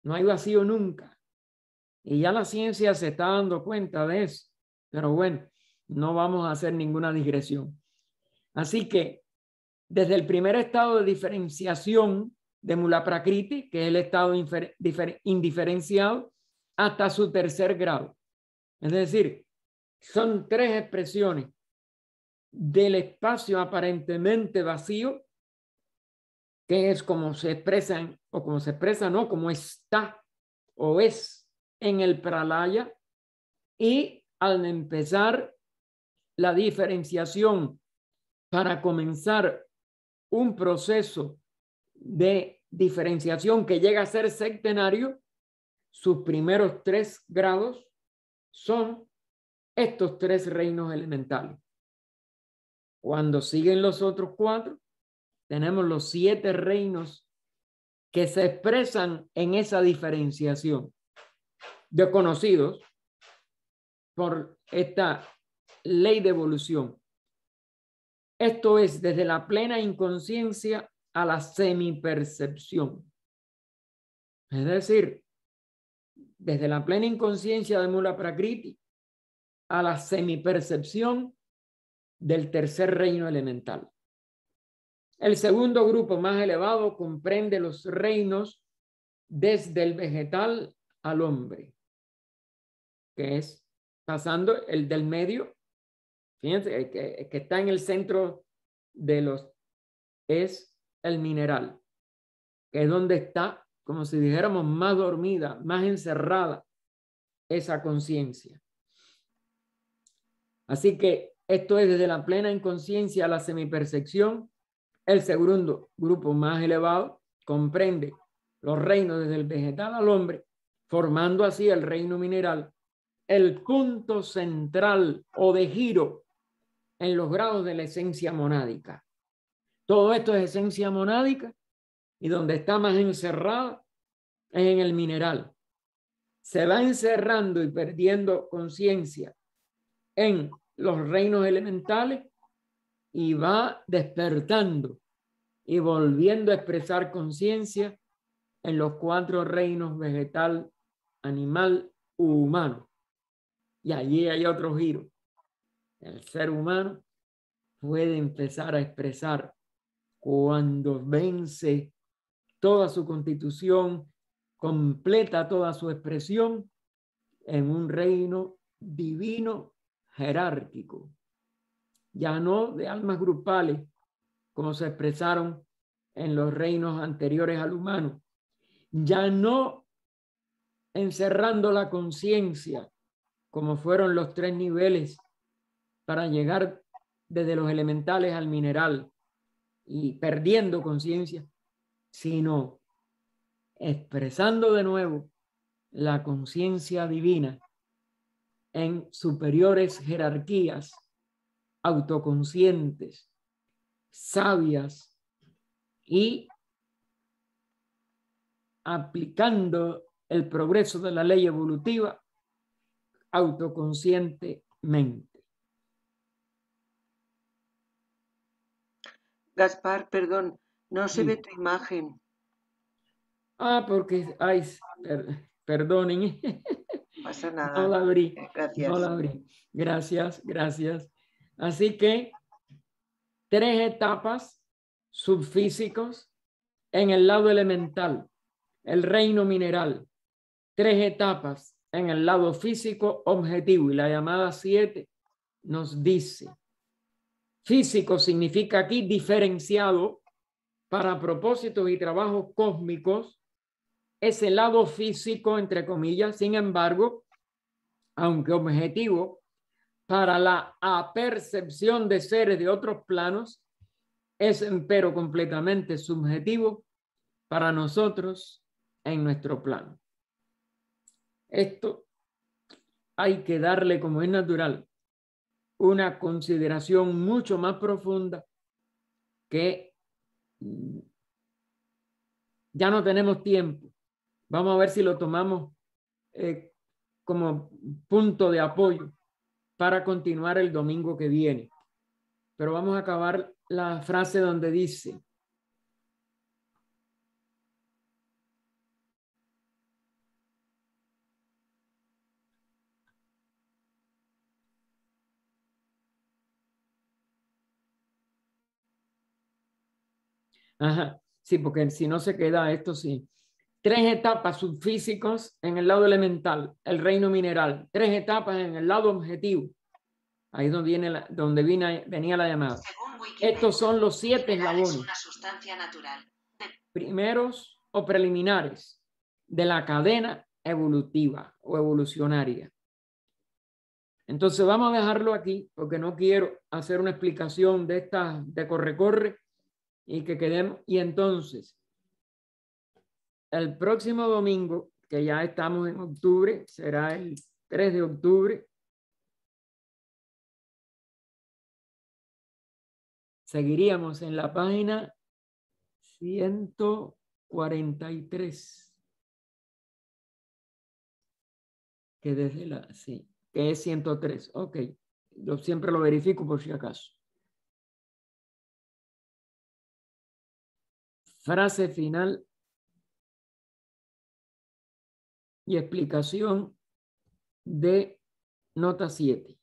no hay vacío nunca. Y ya la ciencia se está dando cuenta de eso, pero bueno, no vamos a hacer ninguna digresión. Así que desde el primer estado de diferenciación de Mula Prakriti, que es el estado indiferenciado, hasta su tercer grado. Es decir, son 3 expresiones del espacio aparentemente vacío, que es como se expresan, o como se expresa, no, como está o es en el pralaya, y al empezar la diferenciación para comenzar un proceso de diferenciación que llega a ser sectenario, sus primeros 3 grados son estos 3 reinos elementales. Cuando siguen los otros 4, tenemos los 7 reinos que se expresan en esa diferenciación de conocidos por esta ley de evolución. Esto es desde la plena inconsciencia a la semipercepción. Es decir, desde la plena inconsciencia de Mula Prakriti a la semipercepción del tercer reino elemental. El segundo grupo más elevado comprende los reinos desde el vegetal al hombre, que es pasando el del medio. Fíjense que está en el centro de los, es el mineral, que es donde está, como si dijéramos, más dormida, más encerrada esa conciencia. Así que esto es desde la plena inconsciencia a la semipercepción. El segundo grupo más elevado comprende los reinos desde el vegetal al hombre, formando así el reino mineral, el punto central o de giro en los grados de la esencia monádica. Todo esto es esencia monádica y donde está más encerrada es en el mineral. Se va encerrando y perdiendo conciencia en los reinos elementales y va despertando y volviendo a expresar conciencia en los 4 reinos vegetal, animal, humano. Y allí hay otro giro. El ser humano puede empezar a expresar cuando vence toda su constitución, completa toda su expresión en un reino divino jerárquico, ya no de almas grupales como se expresaron en los reinos anteriores al humano, ya no encerrando la conciencia como fueron los 3 niveles para llegar desde los elementales al mineral y perdiendo conciencia, sino expresando de nuevo la conciencia divina en superiores jerarquías autoconscientes, sabias y aplicando el progreso de la ley evolutiva autoconscientemente. Gaspar, perdón, no se ve tu imagen. Porque, ay, perdonen. Pasa nada. No la abrí. Gracias. No la abrí. Gracias, gracias. Así que 3 etapas subfísicos en el lado elemental, el reino mineral. 3 etapas en el lado físico objetivo, y la llamada 7 nos dice: físico significa aquí diferenciado para propósitos y trabajos cósmicos, ese lado físico, entre comillas. Sin embargo, aunque objetivo, para la apercepción de seres de otros planos, es empero completamente subjetivo para nosotros en nuestro plano. Esto hay que darle, como es natural, una consideración mucho más profunda, que ya no tenemos tiempo. Vamos a ver si lo tomamos como punto de apoyo para continuar el domingo que viene. Pero vamos a acabar la frase donde dice: sí, porque si no se queda esto, sí. 3 etapas subfísicos en el lado elemental, el reino mineral. 3 etapas en el lado objetivo. Ahí es donde venía la llamada. Estos son los 7 eslabones. Una sustancia natural. Primeros o preliminares de la cadena evolutiva o evolucionaria. Entonces vamos a dejarlo aquí porque no quiero hacer una explicación de esta de corre-corre y que quedemos. Y entonces, el próximo domingo, que ya estamos en octubre, será el 3 de octubre, seguiríamos en la página 143. Que desde la, sí, que es 103. Ok, yo siempre lo verifico por si acaso. Frase final y explicación de nota 7.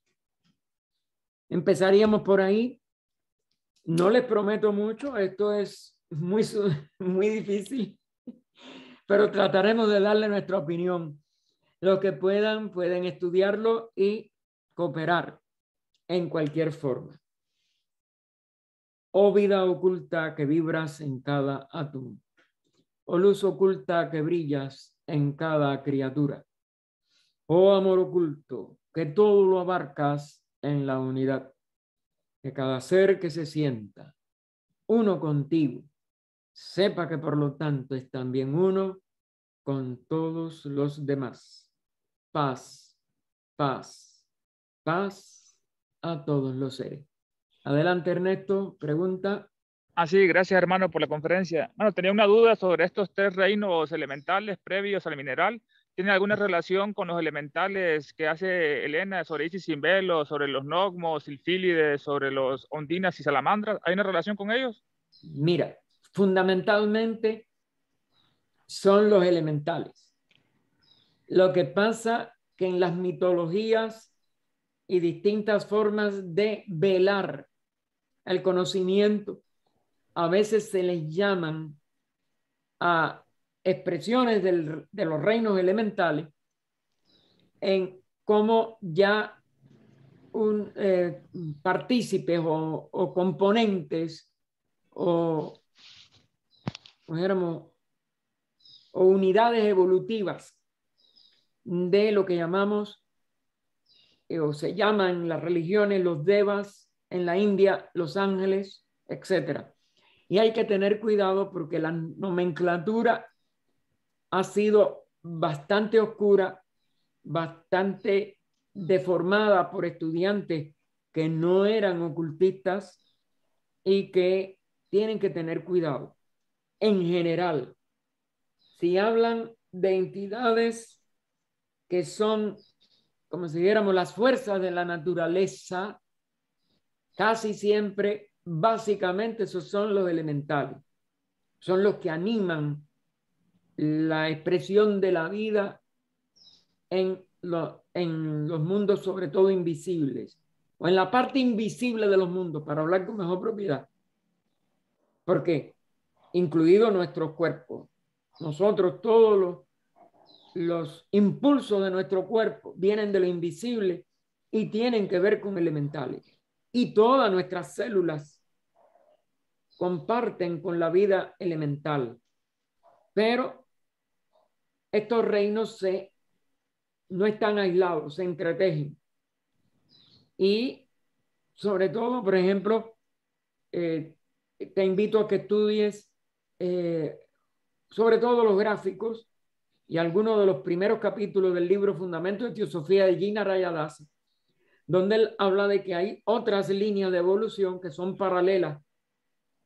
Empezaríamos por ahí No les prometo mucho, esto es muy difícil, pero trataremos de darle nuestra opinión. Los que pueden estudiarlo y cooperar en cualquier forma. Oh vida oculta que vibras en cada átomo, oh luz oculta que brillas en cada criatura, oh amor oculto que todo lo abarcas en la unidad, que cada ser que se sienta uno contigo, sepa que por lo tanto es también uno con todos los demás. Paz, paz, paz a todos los seres. Adelante, Ernesto, pregunta. Sí, gracias hermano por la conferencia. Bueno, tenía una duda sobre estos tres reinos elementales previos al mineral. ¿Tiene alguna relación con los elementales que hace Elena sobre Isis sin velo, sobre los Nogmos, Silfílides, sobre los Ondinas y Salamandras? ¿Hay una relación con ellos? Mira, fundamentalmente son los elementales. Lo que pasa que en las mitologías y distintas formas de velar el conocimiento, a veces se les llaman a expresiones de los reinos elementales en como ya un partícipes o componentes o, dijéramos, o unidades evolutivas de lo que llamamos o se llaman en las religiones los devas, en la India los ángeles, etcétera. Y hay que tener cuidado porque la nomenclatura ha sido bastante oscura, bastante deformada por estudiantes que no eran ocultistas y que tienen que tener cuidado. En general, si hablan de entidades que son, como si dijéramos, las fuerzas de la naturaleza, casi siempre, básicamente, esos son los elementales. Son los que animan la expresión de la vida en los mundos, sobre todo invisibles, o en la parte invisible de los mundos, para hablar con mejor propiedad. Porque, incluido nuestros cuerpos, nosotros todos los impulsos de nuestro cuerpo vienen de lo invisible y tienen que ver con elementales. Y todas nuestras células comparten con la vida elemental. Pero estos reinos no están aislados, se entretejen. Y sobre todo, por ejemplo, te invito a que estudies sobre todo los gráficos y algunos de los primeros capítulos del libro Fundamentos de Teosofía de Gina Rayadasa, donde él habla de que hay otras líneas de evolución que son paralelas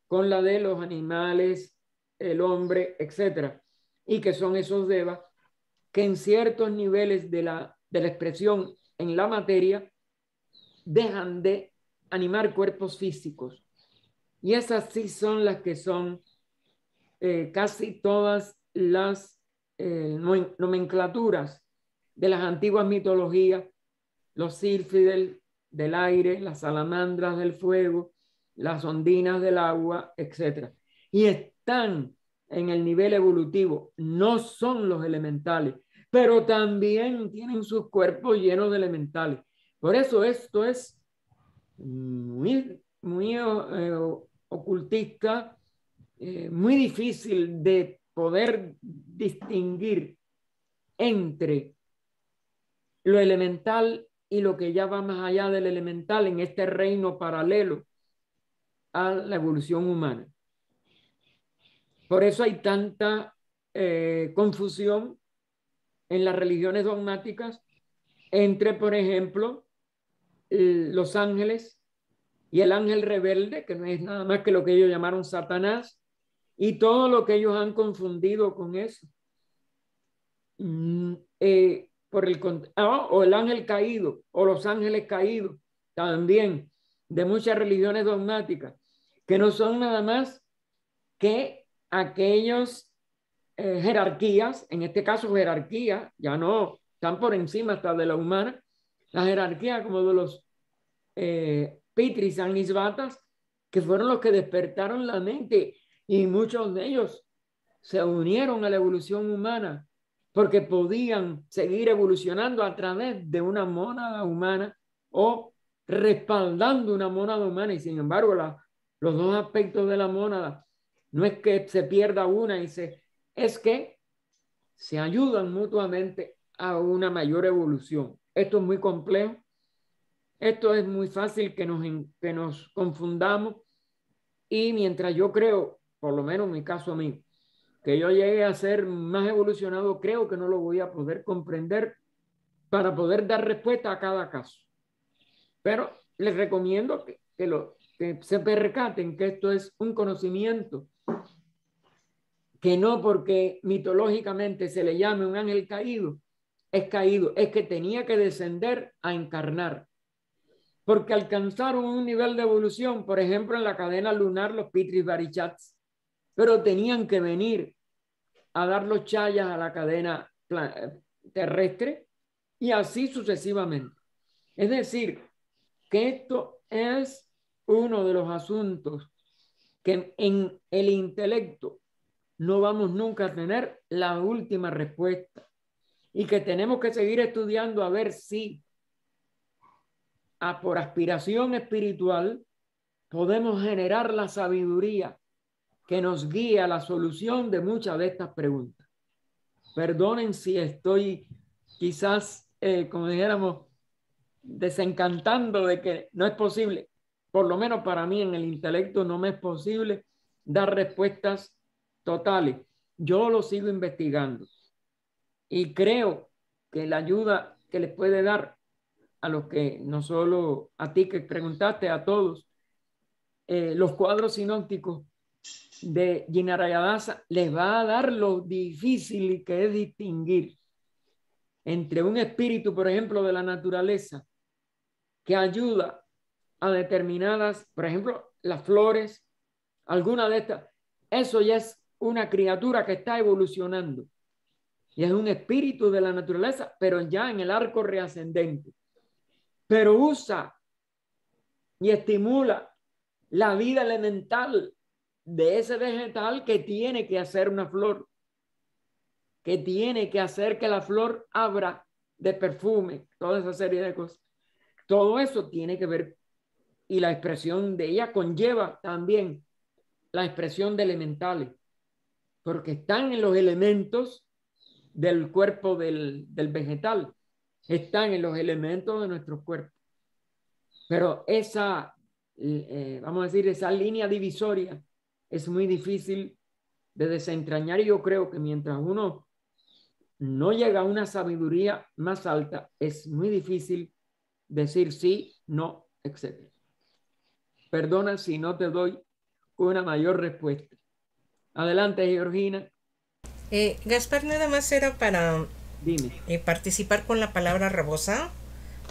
con la de los animales, el hombre, etcétera, y que son esos devas que en ciertos niveles de la expresión en la materia dejan de animar cuerpos físicos. Y esas sí son las que son casi todas las nomenclaturas de las antiguas mitologías, los sílfides del aire, las salamandras del fuego, las ondinas del agua, etc. Y están en el nivel evolutivo, no son los elementales, pero también tienen sus cuerpos llenos de elementales. Por eso esto es muy ocultista, muy difícil de poder distinguir entre lo elemental y lo que ya va más allá del elemental en este reino paralelo a la evolución humana. Por eso hay tanta confusión en las religiones dogmáticas entre, por ejemplo, los ángeles y el ángel rebelde, que no es nada más que lo que ellos llamaron Satanás, y todo lo que ellos han confundido con eso. O el ángel caído, o los ángeles caídos, también de muchas religiones dogmáticas, que no son nada más que aquellos jerarquías, en este caso jerarquías, ya no están por encima hasta de la humana, la jerarquía como de los Pitris Anisvatas, que fueron los que despertaron la mente, y muchos de ellos se unieron a la evolución humana porque podían seguir evolucionando a través de una mónada humana o respaldando una mónada humana. Y sin embargo, los dos aspectos de la mónada no es que se pierda una es que se ayudan mutuamente a una mayor evolución. Esto es muy complejo. Esto es muy fácil que nos confundamos, y mientras yo creo, por lo menos en mi caso a mí, que yo llegue a ser más evolucionado, creo que no lo voy a poder comprender para poder dar respuesta a cada caso. Pero les recomiendo que se percaten que esto es un conocimiento que no porque mitológicamente se le llame un ángel caído, es que tenía que descender a encarnar. Porque alcanzaron un nivel de evolución, por ejemplo, en la cadena lunar, los Pitris Barichats, pero tenían que venir a dar los chayas a la cadena terrestre, y así sucesivamente. Es decir, que esto es uno de los asuntos que en el intelecto no vamos nunca a tener la última respuesta, y que tenemos que seguir estudiando a ver si por aspiración espiritual podemos generar la sabiduría que nos guía a la solución de muchas de estas preguntas. Perdonen si estoy quizás, como dijéramos, desencantando de que no es posible, por lo menos para mí en el intelecto no me es posible dar respuestas totales. Yo lo sigo investigando y creo que la ayuda que les puede dar a los que, no solo a ti que preguntaste, a todos, los cuadros sinópticos de Jinarayadasa les va a dar lo difícil que es distinguir entre un espíritu, por ejemplo, de la naturaleza, que ayuda a determinadas, por ejemplo, las flores, alguna de estas. Eso ya es una criatura que está evolucionando y es un espíritu de la naturaleza, pero ya en el arco reascendente. Pero usa y estimula la vida elemental de ese vegetal que tiene que hacer una flor, que tiene que hacer que la flor abra de perfume, toda esa serie de cosas. Todo eso tiene que ver, y la expresión de ella conlleva también la expresión de elementales, porque están en los elementos del cuerpo del vegetal, están en los elementos de nuestro cuerpo. Pero esa, vamos a decir, esa línea divisoria es muy difícil de desentrañar, y yo creo que mientras uno no llega a una sabiduría más alta, es muy difícil decir sí, no, etc. Perdona si no te doy una mayor respuesta. Adelante, Georgina. Gaspar, nada más era para participar con la palabra rebosa.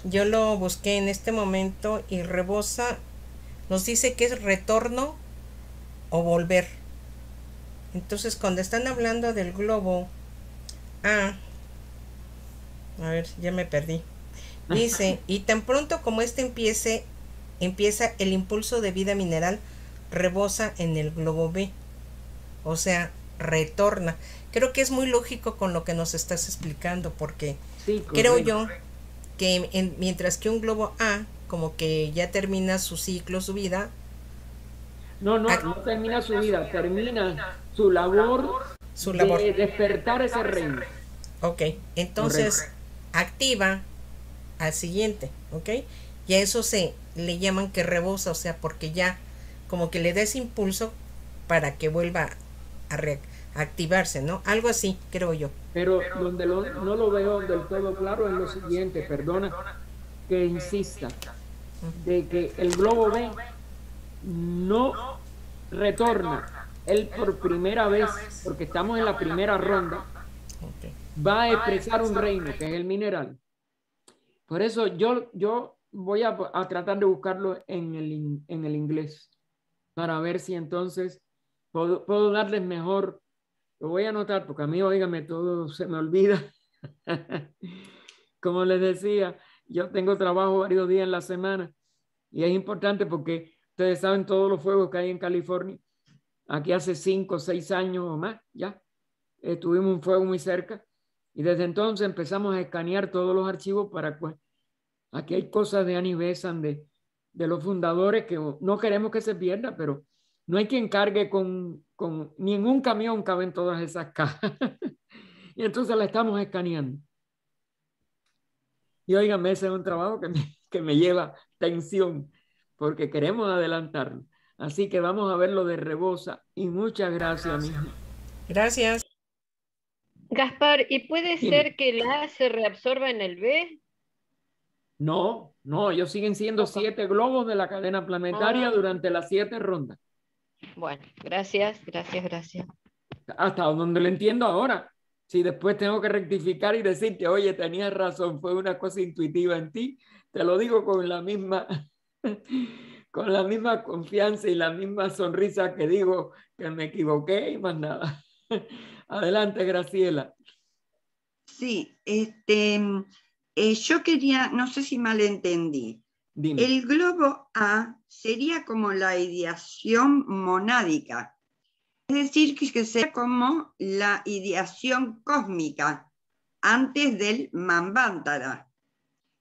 Yo lo busqué en este momento y rebosa nos dice que es retorno o volver. Entonces, cuando están hablando del globo A ver, ya me perdí. Dice, y tan pronto como empieza el impulso de vida mineral, rebosa en el globo B. O sea, retorna. Creo que es muy lógico con lo que nos estás explicando, porque sí, creo yo que mientras que un globo A como que ya termina su ciclo, su vida. No termina su vida, termina su labor de despertar ese reino. Ok, entonces correcto. Activa al siguiente, ok, y a eso se le llaman que rebosa, o sea, porque ya como que le da ese impulso para que vuelva a activarse, ¿no? Algo así, creo yo. Pero donde no lo veo del todo claro es lo siguiente, perdona que insista, de que el globo B no retorna, él por primera vez, porque estamos en la primera ronda, va a expresar un reino, que es el mineral. Por eso yo voy a tratar de buscarlo en el inglés, para ver si entonces puedo darles mejor. Lo voy a anotar, porque a mí, óigame, todo se me olvida. Como les decía, yo tengo trabajo varios días en la semana, y es importante porque Ustedes saben todos los fuegos que hay en California. Aquí hace 5 o 6 años o más, ya tuvimos un fuego muy cerca y desde entonces empezamos a escanear todos los archivos para, pues, aquí hay cosas de Annie Besant, de los fundadores que no queremos que se pierda, pero no hay quien cargue ni en un camión caben todas esas cajas. Y entonces la estamos escaneando. Y óigame, ese es un trabajo que me lleva tensión porque queremos adelantarlo. Así que vamos a ver lo de Rebosa y muchas gracias, mija. Gracias. Gaspar, ¿y puede Dime. ser que la A se reabsorba en el B? No, ellos siguen siendo 7 globos de la cadena planetaria durante las 7 rondas. Bueno, gracias. Hasta donde lo entiendo ahora. Si después tengo que rectificar y decirte, oye, tenías razón, fue una cosa intuitiva en ti, te lo digo con la misma confianza y la misma sonrisa que digo que me equivoqué y más nada. Adelante, Graciela. Sí, yo quería, no sé si mal entendí. Dime. El globo A sería como la ideación monádica, es decir, que sería como la ideación cósmica antes del Manvantara,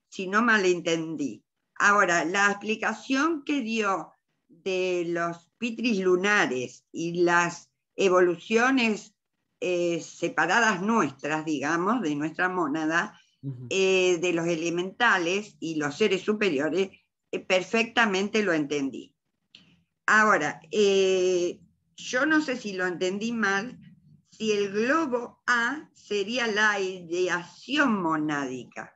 si no mal entendí. Ahora, la explicación que dio de los pitris lunares y las evoluciones separadas nuestras, digamos, de nuestra mónada, de los elementales y los seres superiores, perfectamente lo entendí. Ahora, yo no sé si lo entendí mal, si el globo A sería la ideación monádica,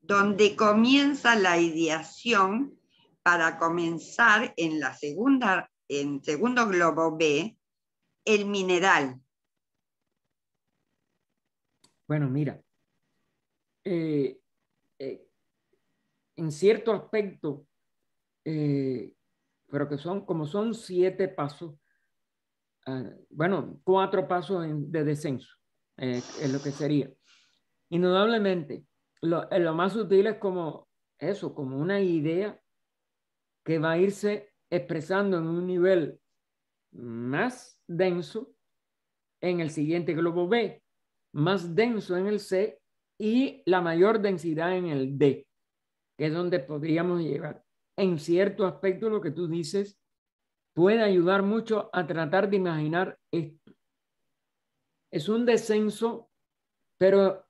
donde comienza la ideación para comenzar en segundo globo B, el mineral. Bueno, mira, en cierto aspecto, pero que son 7 pasos, bueno, 4 pasos de descenso, es lo que sería. Indudablemente, lo más sutil es como eso, como una idea que va a irse expresando en un nivel más denso en el siguiente globo B, más denso en el C y la mayor densidad en el D, que es donde podríamos llegar. En cierto aspecto, lo que tú dices puede ayudar mucho a tratar de imaginar esto. Es un descenso, pero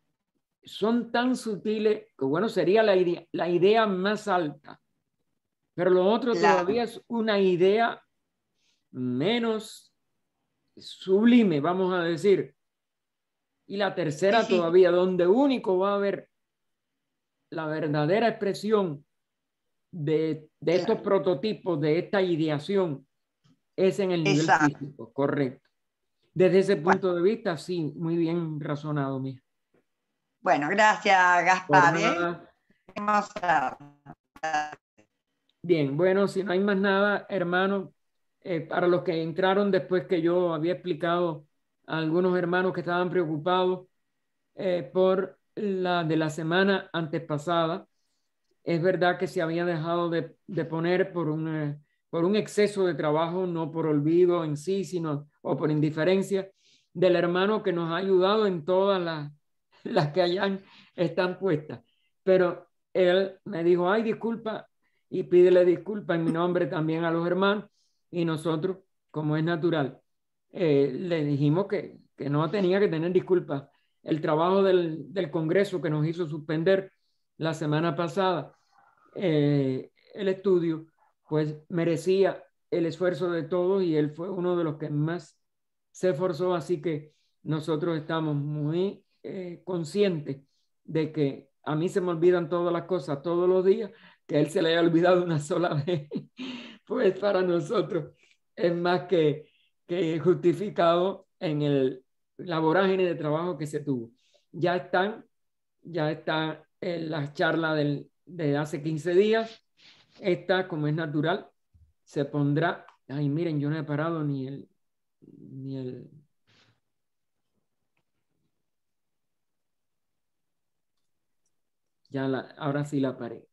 son tan sutiles que, bueno, sería la idea más alta, pero lo otro todavía es una idea menos sublime, vamos a decir. Y la tercera todavía, donde único va a haber la verdadera expresión de estos prototipos, de esta ideación, es en el nivel físico, correcto. Desde ese punto de vista, sí, muy bien razonado, mija. Bueno, gracias, Gaspar. Bien, bueno, si no hay más nada, hermano, para los que entraron después que yo había explicado a algunos hermanos que estaban preocupados por la de la semana antepasada, es verdad que se había dejado de poner por un exceso de trabajo, no por olvido en sí, sino o por indiferencia del hermano que nos ha ayudado en todas las que están puestas. Pero él me dijo, ay, disculpa, y pídele disculpa en mi nombre también a los hermanos, y nosotros, como es natural, le dijimos que no tenía que tener disculpas. El trabajo del Congreso que nos hizo suspender la semana pasada el estudio, pues merecía el esfuerzo de todos y él fue uno de los que más se esforzó, así que nosotros estamos muy conscientes de que a mí se me olvidan todas las cosas todos los días, que a él se le haya olvidado una sola vez, pues para nosotros es más que justificado en la vorágine de trabajo que se tuvo. Ya está en la charla de hace 15 días. Esta, como es natural, se pondrá. Ay, miren, yo no he parado ni el. Ahora sí la paré.